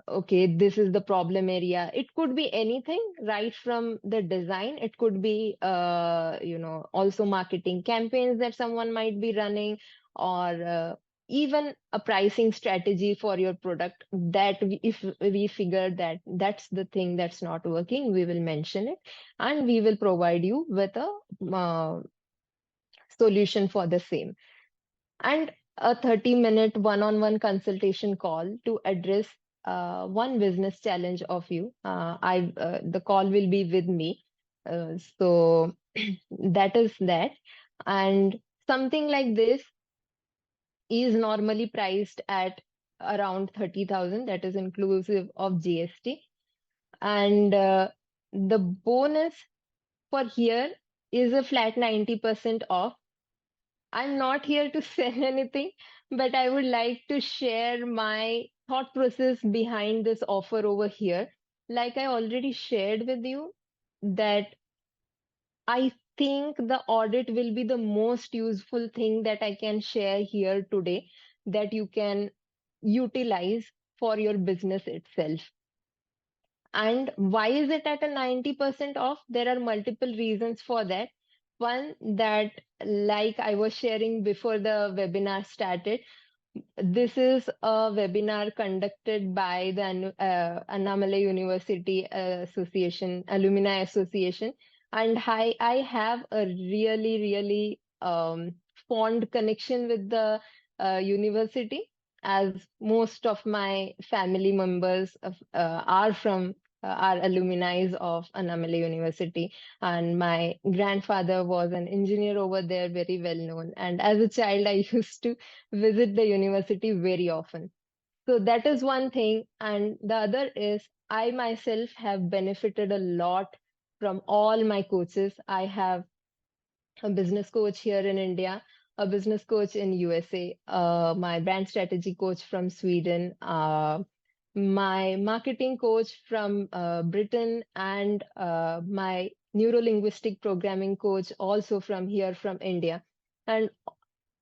okay, this is the problem area. It could be anything, right from the design. It could be, also marketing campaigns that someone might be running, or even a pricing strategy for your product, that if we figure that that's the thing that's not working, we will mention it, and we will provide you with a solution for the same. And a 30-minute one-on-one consultation call to address one business challenge of you. The call will be with me. So that is that. And something like this is normally priced at around 30,000, that is inclusive of GST. And the bonus for here is a flat 90% off. I'm not here to sell anything, but I would like to share my thought process behind this offer over here. Like I already shared with you, that I think the audit will be the most useful thing that I can share here today, that you can utilize for your business itself. And why is it at a 90% off? There are multiple reasons for that. One, that like I was sharing before the webinar started, this is a webinar conducted by the Annamalai University Association, Alumni Association. And I have a really, really fond connection with the university, as most of my family members are from are alumni of Annamalai University. And my grandfather was an engineer over there, very well known. And as a child, I used to visit the university very often. So that is one thing. And the other is, I myself have benefited a lot from all my coaches. I have a business coach here in India, a business coach in USA, my brand strategy coach from Sweden, my marketing coach from Britain, and my neuro-linguistic programming coach also from here from India. And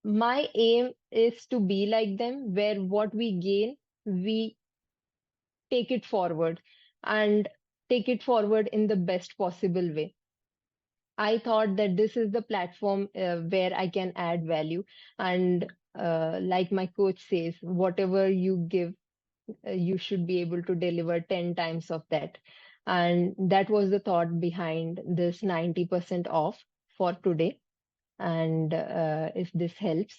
my aim is to be like them, where what we gain, we take it forward, and take it forward in the best possible way. I thought that this is the platform where I can add value. And like my coach says, whatever you give, you should be able to deliver 10 times of that. And that was the thought behind this 90% off for today. And if this helps,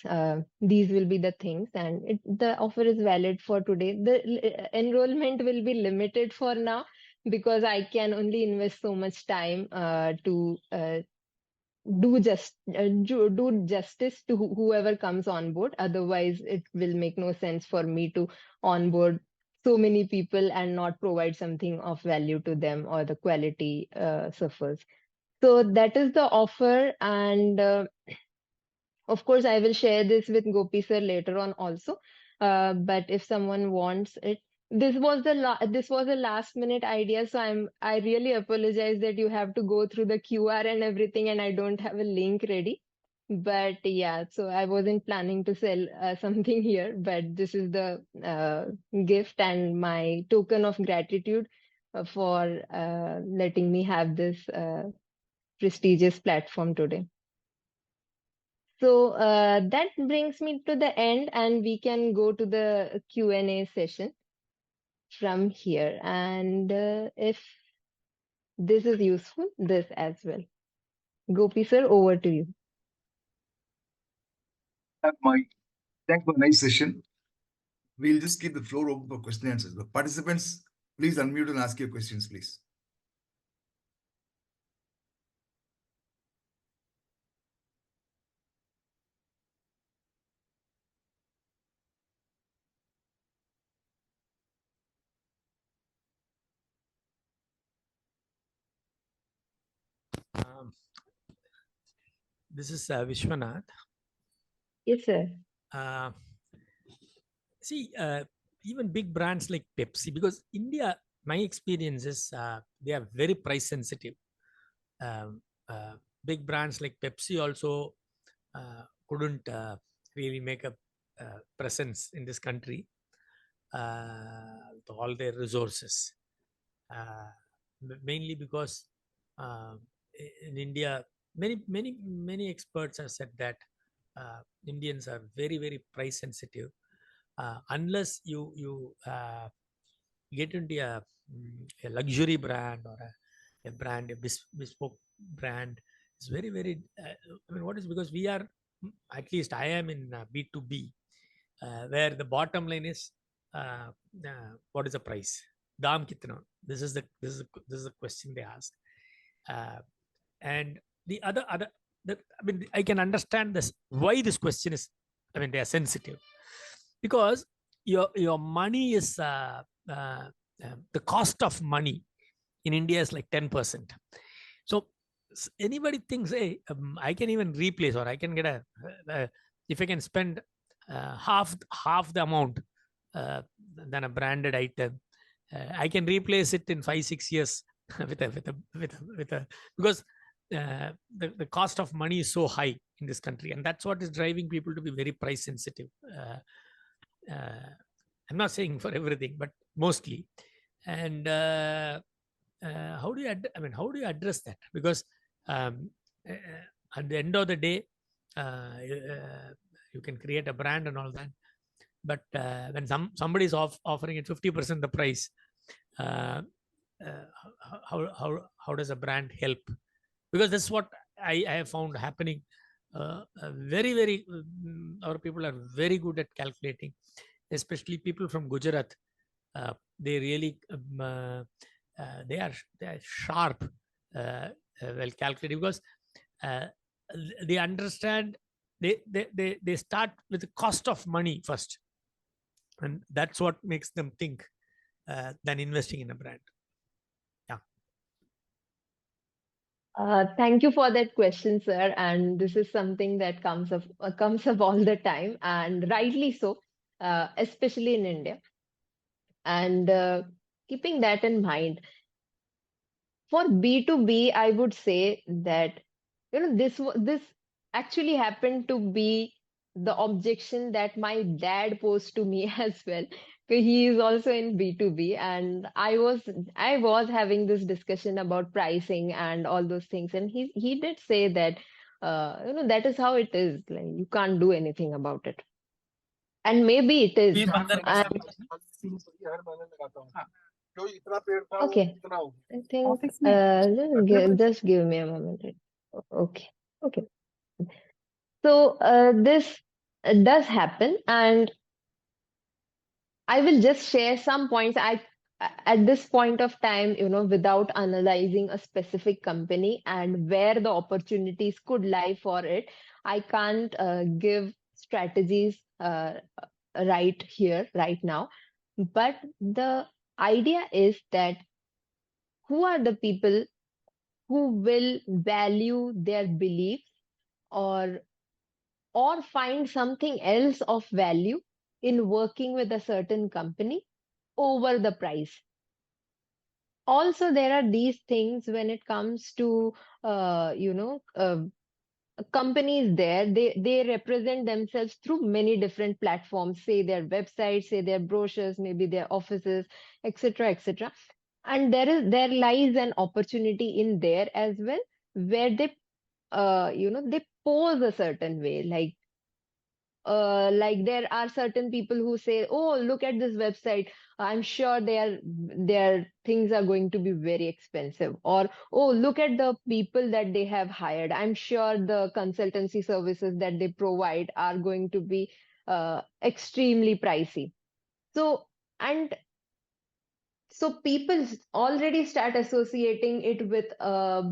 these will be the things. And the offer is valid for today. The enrollment will be limited for now, because I can only invest so much time to do justice to whoever comes on board. Otherwise, it will make no sense for me to onboard so many people and not provide something of value to them, or the quality suffers. So that is the offer, and of course, I will share this with Gopi sir later on also. But if someone wants it, this was a last minute idea, so I really apologize that you have to go through the QR and everything, and I don't have a link ready. But yeah, so I wasn't planning to sell something here, but this is the gift and my token of gratitude for letting me have this prestigious platform today. So that brings me to the end, and we can go to the Q&A session from here. And if this is useful, this as well. Gopi sir, over to you. Thanks for a nice session. We'll just keep the floor open for question and answers. The participants, please unmute and ask your questions, please. This is Vishwanath. Yes, sir. See, even big brands like Pepsi, because India, my experience is they are very price sensitive. Big brands like Pepsi also couldn't really make a presence in this country with all their resources. Mainly because in India, many experts have said that Indians are very, very price sensitive. Unless you get into a luxury brand or a brand, a bespoke brand, it's very, very. I mean, what is, because we are, at least I am in B2B, where the bottom line is what is the price? Daam kitna? This is the question they ask. And the other I mean, I can understand this, why this question is, I mean, they are sensitive, because your money is the cost of money in India is like 10%. So anybody thinks, hey, I can even replace, or I can get if I can spend half the amount than a branded item, I can replace it in 5-6 years with a because the cost of money is so high in this country, and that's what is driving people to be very price sensitive. I'm not saying for everything, but mostly. And how do you address that? Because at the end of the day, you can create a brand and all that, but when somebody is offering it 50% the price, how does a brand help? Because that's what I have found happening. Very our people are very good at calculating, especially people from Gujarat. They really they are sharp, well calculated, because they understand. They start with the cost of money first, and that's what makes them think than investing in a brand. Thank you for that question, sir. And this is something that comes up all the time, and rightly so, especially in India. And keeping that in mind, for B2B, I would say that this actually happened to be the objection that my dad posed to me as well. He is also in B2B, and I was having this discussion about pricing and all those things, and he did say that that is how it is. Like, you can't do anything about it, and maybe it is. Okay, I think just give me a moment. Okay. So this does happen, and I will just share some points. at this point of time, without analyzing a specific company and where the opportunities could lie for it, I can't give strategies right here, right now. But the idea is that who are the people who will value their beliefs, or find something else of value in working with a certain company over the price. Also, there are these things when it comes to companies. There they represent themselves through many different platforms, say their websites, say their brochures, maybe their offices, etc., etc. And there lies an opportunity in there as well, where they they pose a certain way, like there are certain people who say, oh, look at this website, I'm sure their things are going to be very expensive. Or, oh, look at the people that they have hired, I'm sure the consultancy services that they provide are going to be extremely pricey. So people already start associating it with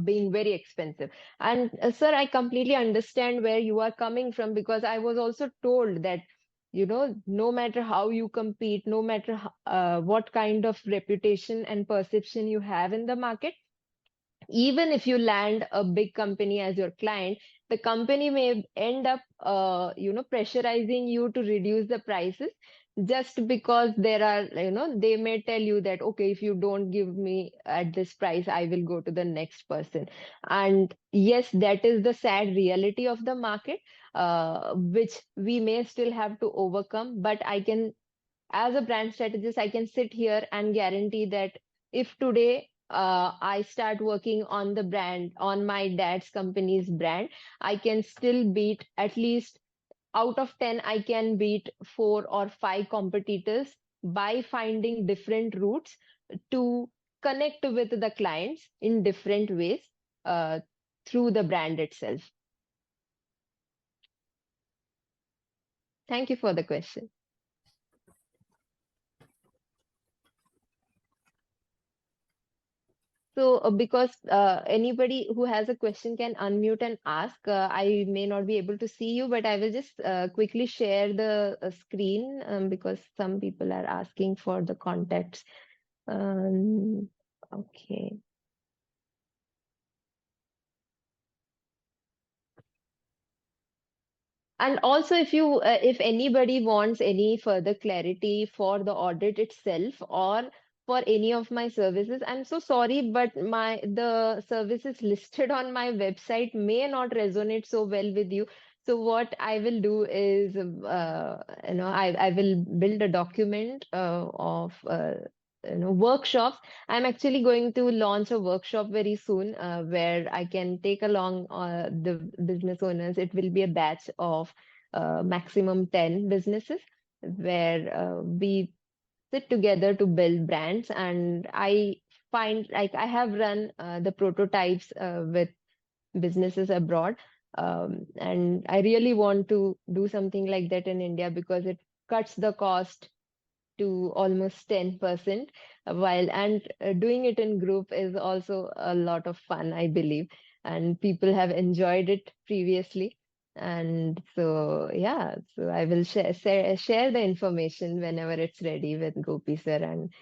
being very expensive. And sir, I completely understand where you are coming from, because I was also told that, no matter how you compete, no matter what kind of reputation and perception you have in the market, even if you land a big company as your client, the company may end up pressurizing you to reduce the prices, just because there are, they may tell you that, okay, if you don't give me at this price, I will go to the next person. And yes, that is the sad reality of the market, which we may still have to overcome. But I can, as a brand strategist, I can sit here and guarantee that if today I start working on the brand, on my dad's company's brand, I can still beat, at least out of 10, I can beat 4 or 5 competitors by finding different routes to connect with the clients in different ways uh, through the brand itself. Thank you for the question. So, because anybody who has a question can unmute and ask. I may not be able to see you, but I will just quickly share the screen, because some people are asking for the contacts. Okay. And also, if anybody wants any further clarity for the audit itself, or for any of my services, I'm so sorry, but the services listed on my website may not resonate so well with you. So what I will do is, I will build a document of workshops. I'm actually going to launch a workshop very soon, where I can take along the business owners. It will be a batch of maximum 10 businesses, where we sit together to build brands. And I find, like, I have run the prototypes with businesses abroad. And I really want to do something like that in India, because it cuts the cost to almost 10%, while and doing it in group is also a lot of fun, I believe, and people have enjoyed it previously. And so, yeah, so I will share the information whenever it's ready with Gopi sir, and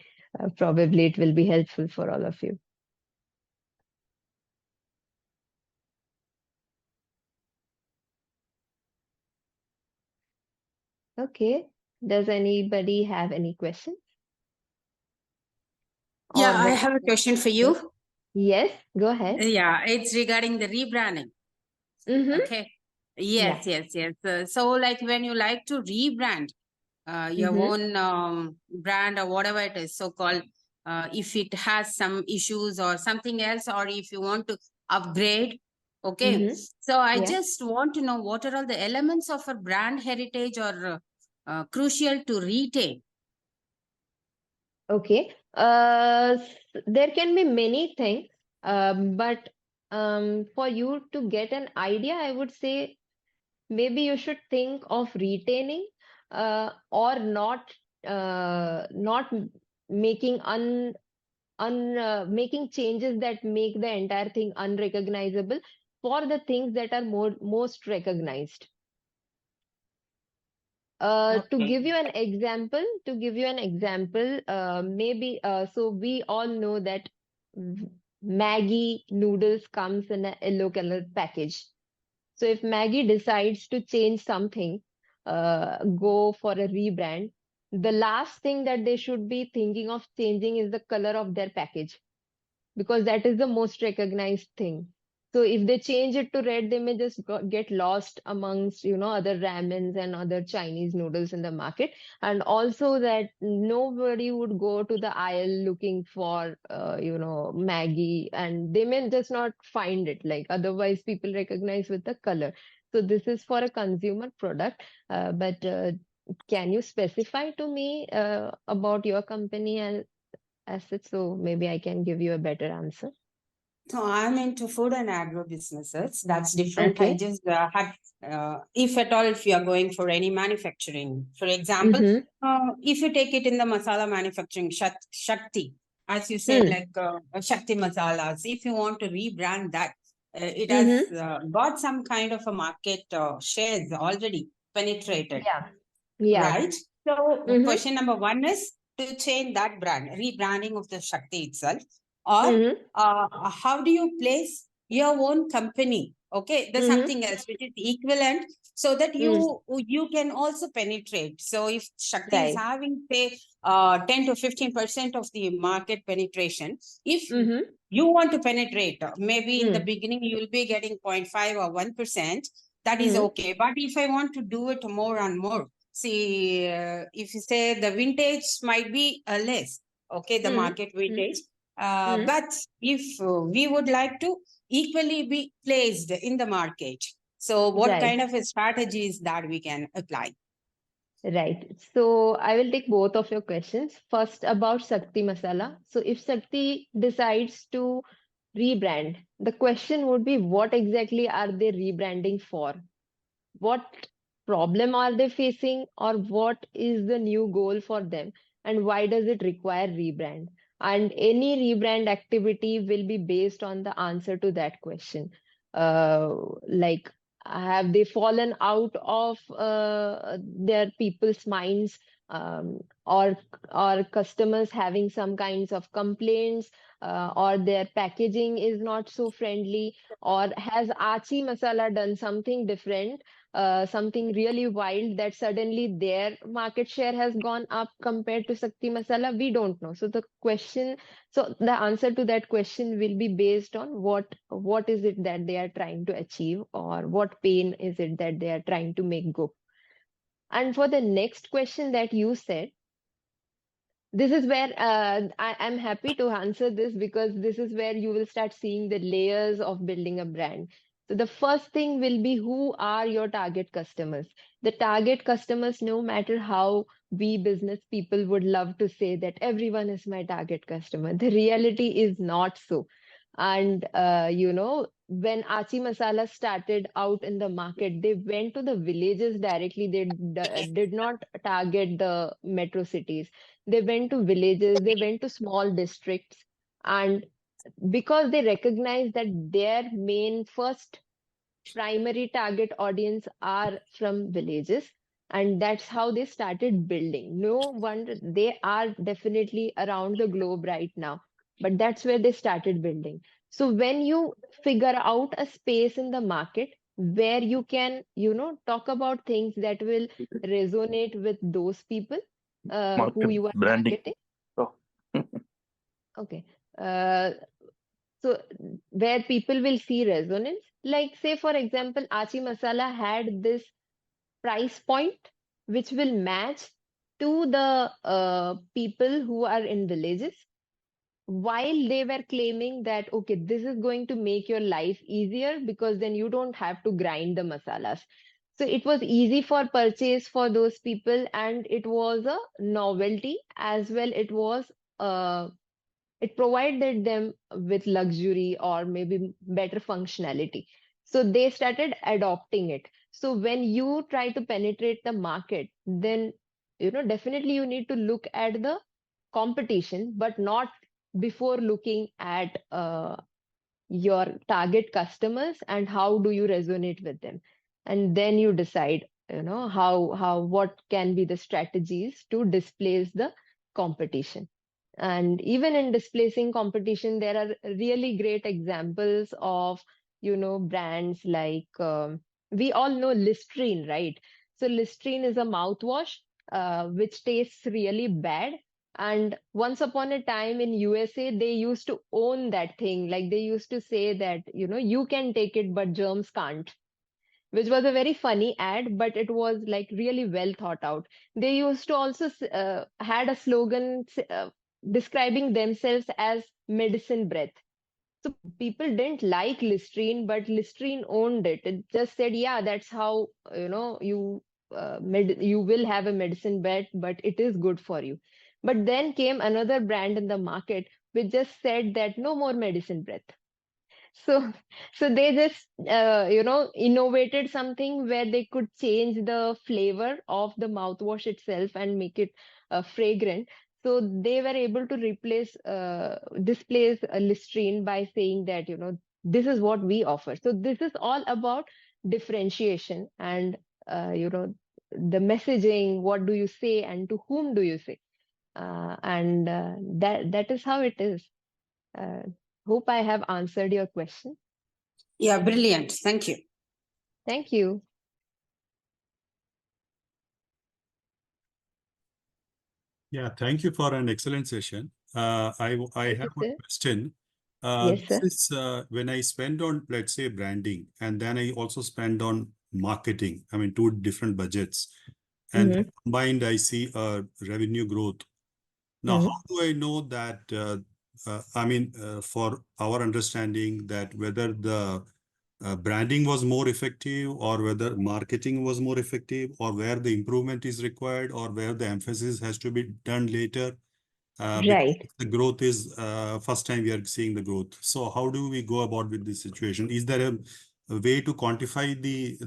probably it will be helpful for all of you. Okay, does anybody have any questions? Yeah, Or I have a question for you. Yes, go ahead. Yeah, it's regarding the rebranding. Okay. Yes, Yeah. yes. So like when you like to rebrand your own brand or whatever it is, so called, if it has some issues or something else, or if you want to upgrade. Okay. So I Yeah. just want to know what are all the elements of a brand heritage or crucial to retain. Okay. There can be many things, but for you to get an idea, I would say maybe you should think of retaining, or not making making changes that make the entire thing unrecognizable for the things that are most recognized. To Okay. give you an example, maybe so we all know that Maggie noodles comes in a yellow color package. So if Maggie decides to change something, go for a rebrand, the last thing that they should be thinking of changing is the color of their package, because that is the most recognized thing. So if they change it to red, they may just get lost amongst, other ramens and other Chinese noodles in the market. And also that nobody would go to the aisle looking for, Maggie, and they may just not find it. Like otherwise, people recognize with the color. So this is for a consumer product. But can you specify to me about your company and assets? So maybe I can give you a better answer. So I'm into food and agro businesses. That's different. I Okay. just had, if at all, if you are going for any manufacturing, for example, if you take it in the masala manufacturing, Shakti, as you said, like Shakti masalas, if you want to rebrand that, it has got some kind of a market shares already penetrated. Yeah. Right. So question number one is to change that brand, rebranding of the Shakti itself, or how do you place your own company? Okay, there's something else which is equivalent, so that you can also penetrate. So if Shakti is having say 10 to 15% of the market penetration, if you want to penetrate, maybe in the beginning you will be getting 0.5 or 1%. That is okay. But if I want to do it more and more, see, if you say the vintage might be less, okay, the market vintage. But if we would like to equally be placed in the market, so what kind of a strategies that we can apply? Right. So I will take both of your questions. First about Shakti Masala. So if Shakti decides to rebrand, the question would be what exactly are they rebranding for? What problem are they facing, or what is the new goal for them, and why does it require rebrand? And any rebrand activity will be based on the answer to that question. Like, have they fallen out of their people's minds, or customers having some kinds of complaints, or their packaging is not so friendly, or has Achi Masala done something different, something really wild, that suddenly their market share has gone up compared to Shakti Masala? We don't know. So the answer to that question will be based on what is it that they are trying to achieve, or what pain is it that they are trying to make go. And for the next question that you said, this is where I'm happy to answer this, because this is where you will start seeing the layers of building a brand. So the first thing will be, who are your target customers? The target customers, no matter how we business people would love to say that everyone is my target customer, the reality is not so. And when Achi Masala started out in the market, they went to the villages directly. They did not target the metro cities. They went to villages, they went to small districts, and because they recognized that their main first primary target audience are from villages, and that's how they started building. No wonder they are definitely around the globe right now, but that's where they started building. So when you figure out a space in the market where you can, talk about things that will resonate with those people who you are branding. targeting. Oh. Okay. So where people will see resonance, like say for example, Achi Masala had this price point which will match to the people who are in villages, while they were claiming that, okay, this is going to make your life easier because then you don't have to grind the masalas. So it was easy for purchase for those people, and it was a novelty as well. It provided them with luxury or maybe better functionality. So they started adopting it. So when you try to penetrate the market, then definitely you need to look at the competition, but not before looking at your target customers and how do you resonate with them. And then you decide, what can be the strategies to displace the competition. And even in displacing competition, there are really great examples of, brands like, we all know Listerine, right? So Listerine is a mouthwash which tastes really bad. And once upon a time in USA, they used to own that thing. Like they used to say that, you can take it, but germs can't, which was a very funny ad, but it was like really well thought out. They used to also had a slogan describing themselves as medicine breath. So people didn't like Listerine, but Listerine owned it. It just said, yeah, that's how, you will have a medicine breath, but it is good for you. But then came another brand in the market which just said that no more medicine breath. So, so they just, innovated something where they could change the flavor of the mouthwash itself and make it fragrant. So they were able to displace Listerine by saying that, this is what we offer. So this is all about differentiation and, the messaging. What do you say and to whom do you say? And that is how it is. Hope I have answered your question. Yeah, brilliant. Thank you. Thank you. Yeah, thank you for an excellent session. I Thank have you, a sir. question. Yes, sir. This is when I spend on, let's say, branding, and then I also spend on marketing. I mean, two different budgets, and Mhm. combined, I see a revenue growth. Now, Mhm. how do I know that? For our understanding, that whether the branding was more effective or whether marketing was more effective or where the improvement is required or where the emphasis has to be done later, because Right. the growth is first time we are seeing the growth. So how do we go about with this situation? Is there a way to quantify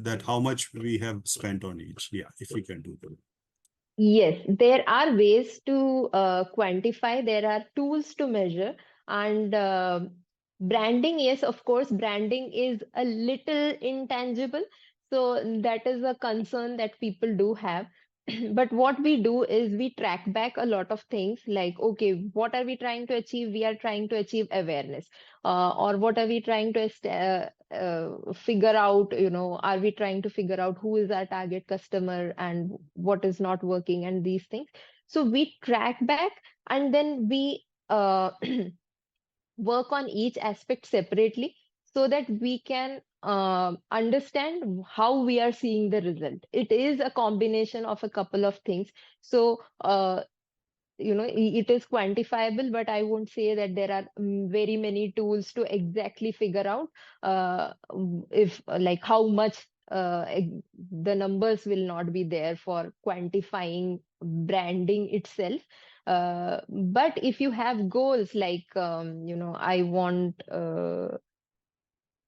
that how much we have spent on each? Yeah, if we can do that. Yes, there are ways to quantify. There are tools to measure. And branding, yes, of course, branding is a little intangible. So that is a concern that people do have. But what we do is we track back a lot of things like, okay, what are we trying to achieve? We are trying to achieve awareness. Or what are we trying to figure out? Are we trying to figure out who is our target customer and what is not working and these things? So we track back and then we work on each aspect separately so that we can understand how we are seeing the result. It is a combination of a couple of things. So it is quantifiable, but I won't say that there are very many tools to exactly figure out if like how much the numbers will not be there for quantifying branding itself. But if you have goals like, I want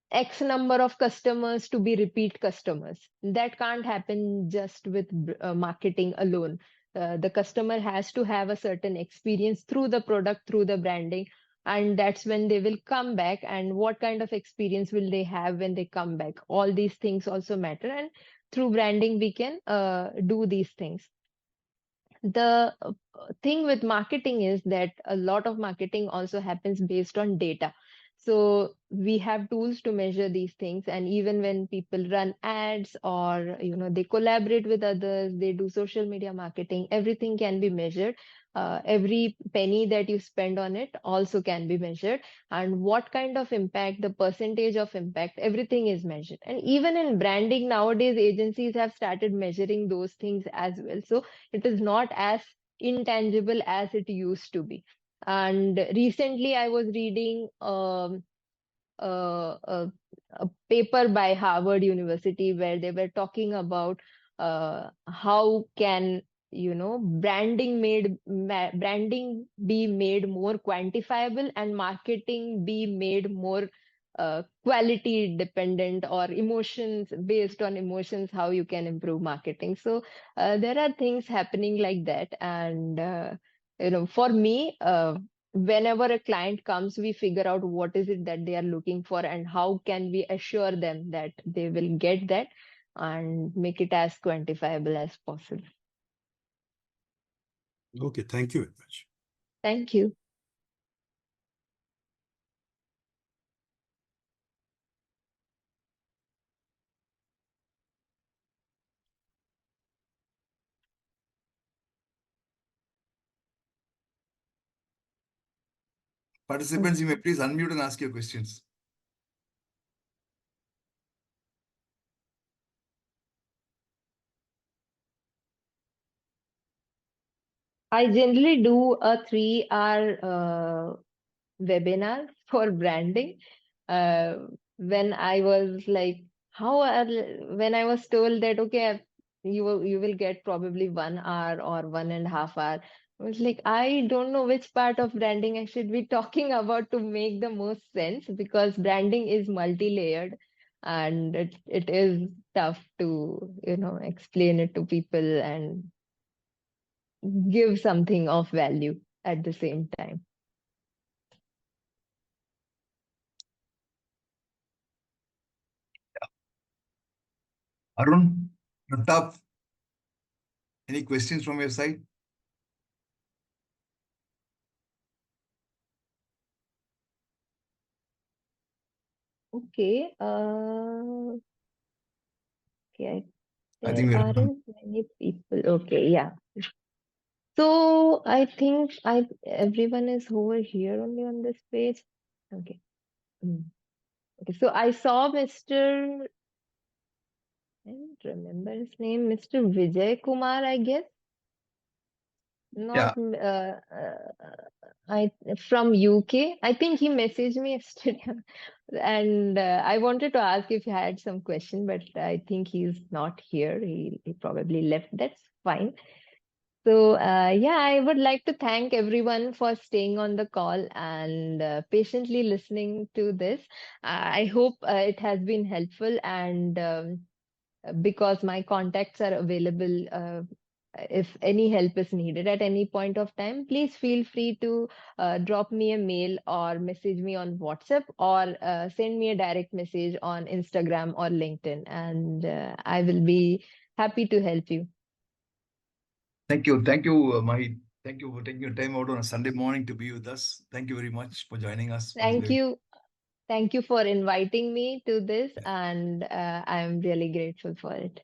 X number of customers to be repeat customers. That can't happen just with marketing alone. The customer has to have a certain experience through the product, through the branding, and that's when they will come back. And what kind of experience will they have when they come back? All these things also matter. And through branding, we can do these things. The thing with marketing is that a lot of marketing also happens based on data. So we have tools to measure these things, and even when people run ads or they collaborate with others, they do social media marketing, everything can be measured. Every penny that you spend on it also can be measured, and what kind of impact, the percentage of impact, everything is measured. And even in branding nowadays, agencies have started measuring those things as well. So it is not as intangible as it used to be. And recently I was reading a paper by Harvard University where they were talking about how can branding be made more quantifiable and marketing be made more quality dependent or emotions, based on emotions, how you can improve marketing. So there are things happening like that. And for me, whenever a client comes, we figure out what is it that they are looking for and how can we assure them that they will get that and make it as quantifiable as possible. Okay, thank you very much. Thank you. Participants, you may please unmute and ask your questions. I generally do a 3-hour webinar for branding. When I was like, when I was told that, okay, you will get probably 1 hour or 1.5 hours. I was like, I don't know which part of branding I should be talking about to make the most sense, because branding is multi-layered and it is tough to, explain it to people and give something of value at the same time. Arun, Pratap, any questions from your side? Okay. Okay. I think There we're aren't many people. Okay, yeah. So I think everyone is over here only on this page. Okay. Okay. So I saw Mr. I don't remember his name, Mr. Vijay Kumar, I guess. Not I from UK. I think he messaged me yesterday, and I wanted to ask if he had some question, but I think he's not here. He probably left. That's fine. So yeah, I would like to thank everyone for staying on the call and patiently listening to this. I hope it has been helpful, and because my contacts are available, if any help is needed at any point of time, please feel free to drop me a mail or message me on WhatsApp, or send me a direct message on Instagram or LinkedIn, and I will be happy to help you. Thank you, Mahi. Thank you for taking your time out on a Sunday morning to be with us. Thank you very much for joining us. Thank you. Thank you for inviting me to this, and I am really grateful for it.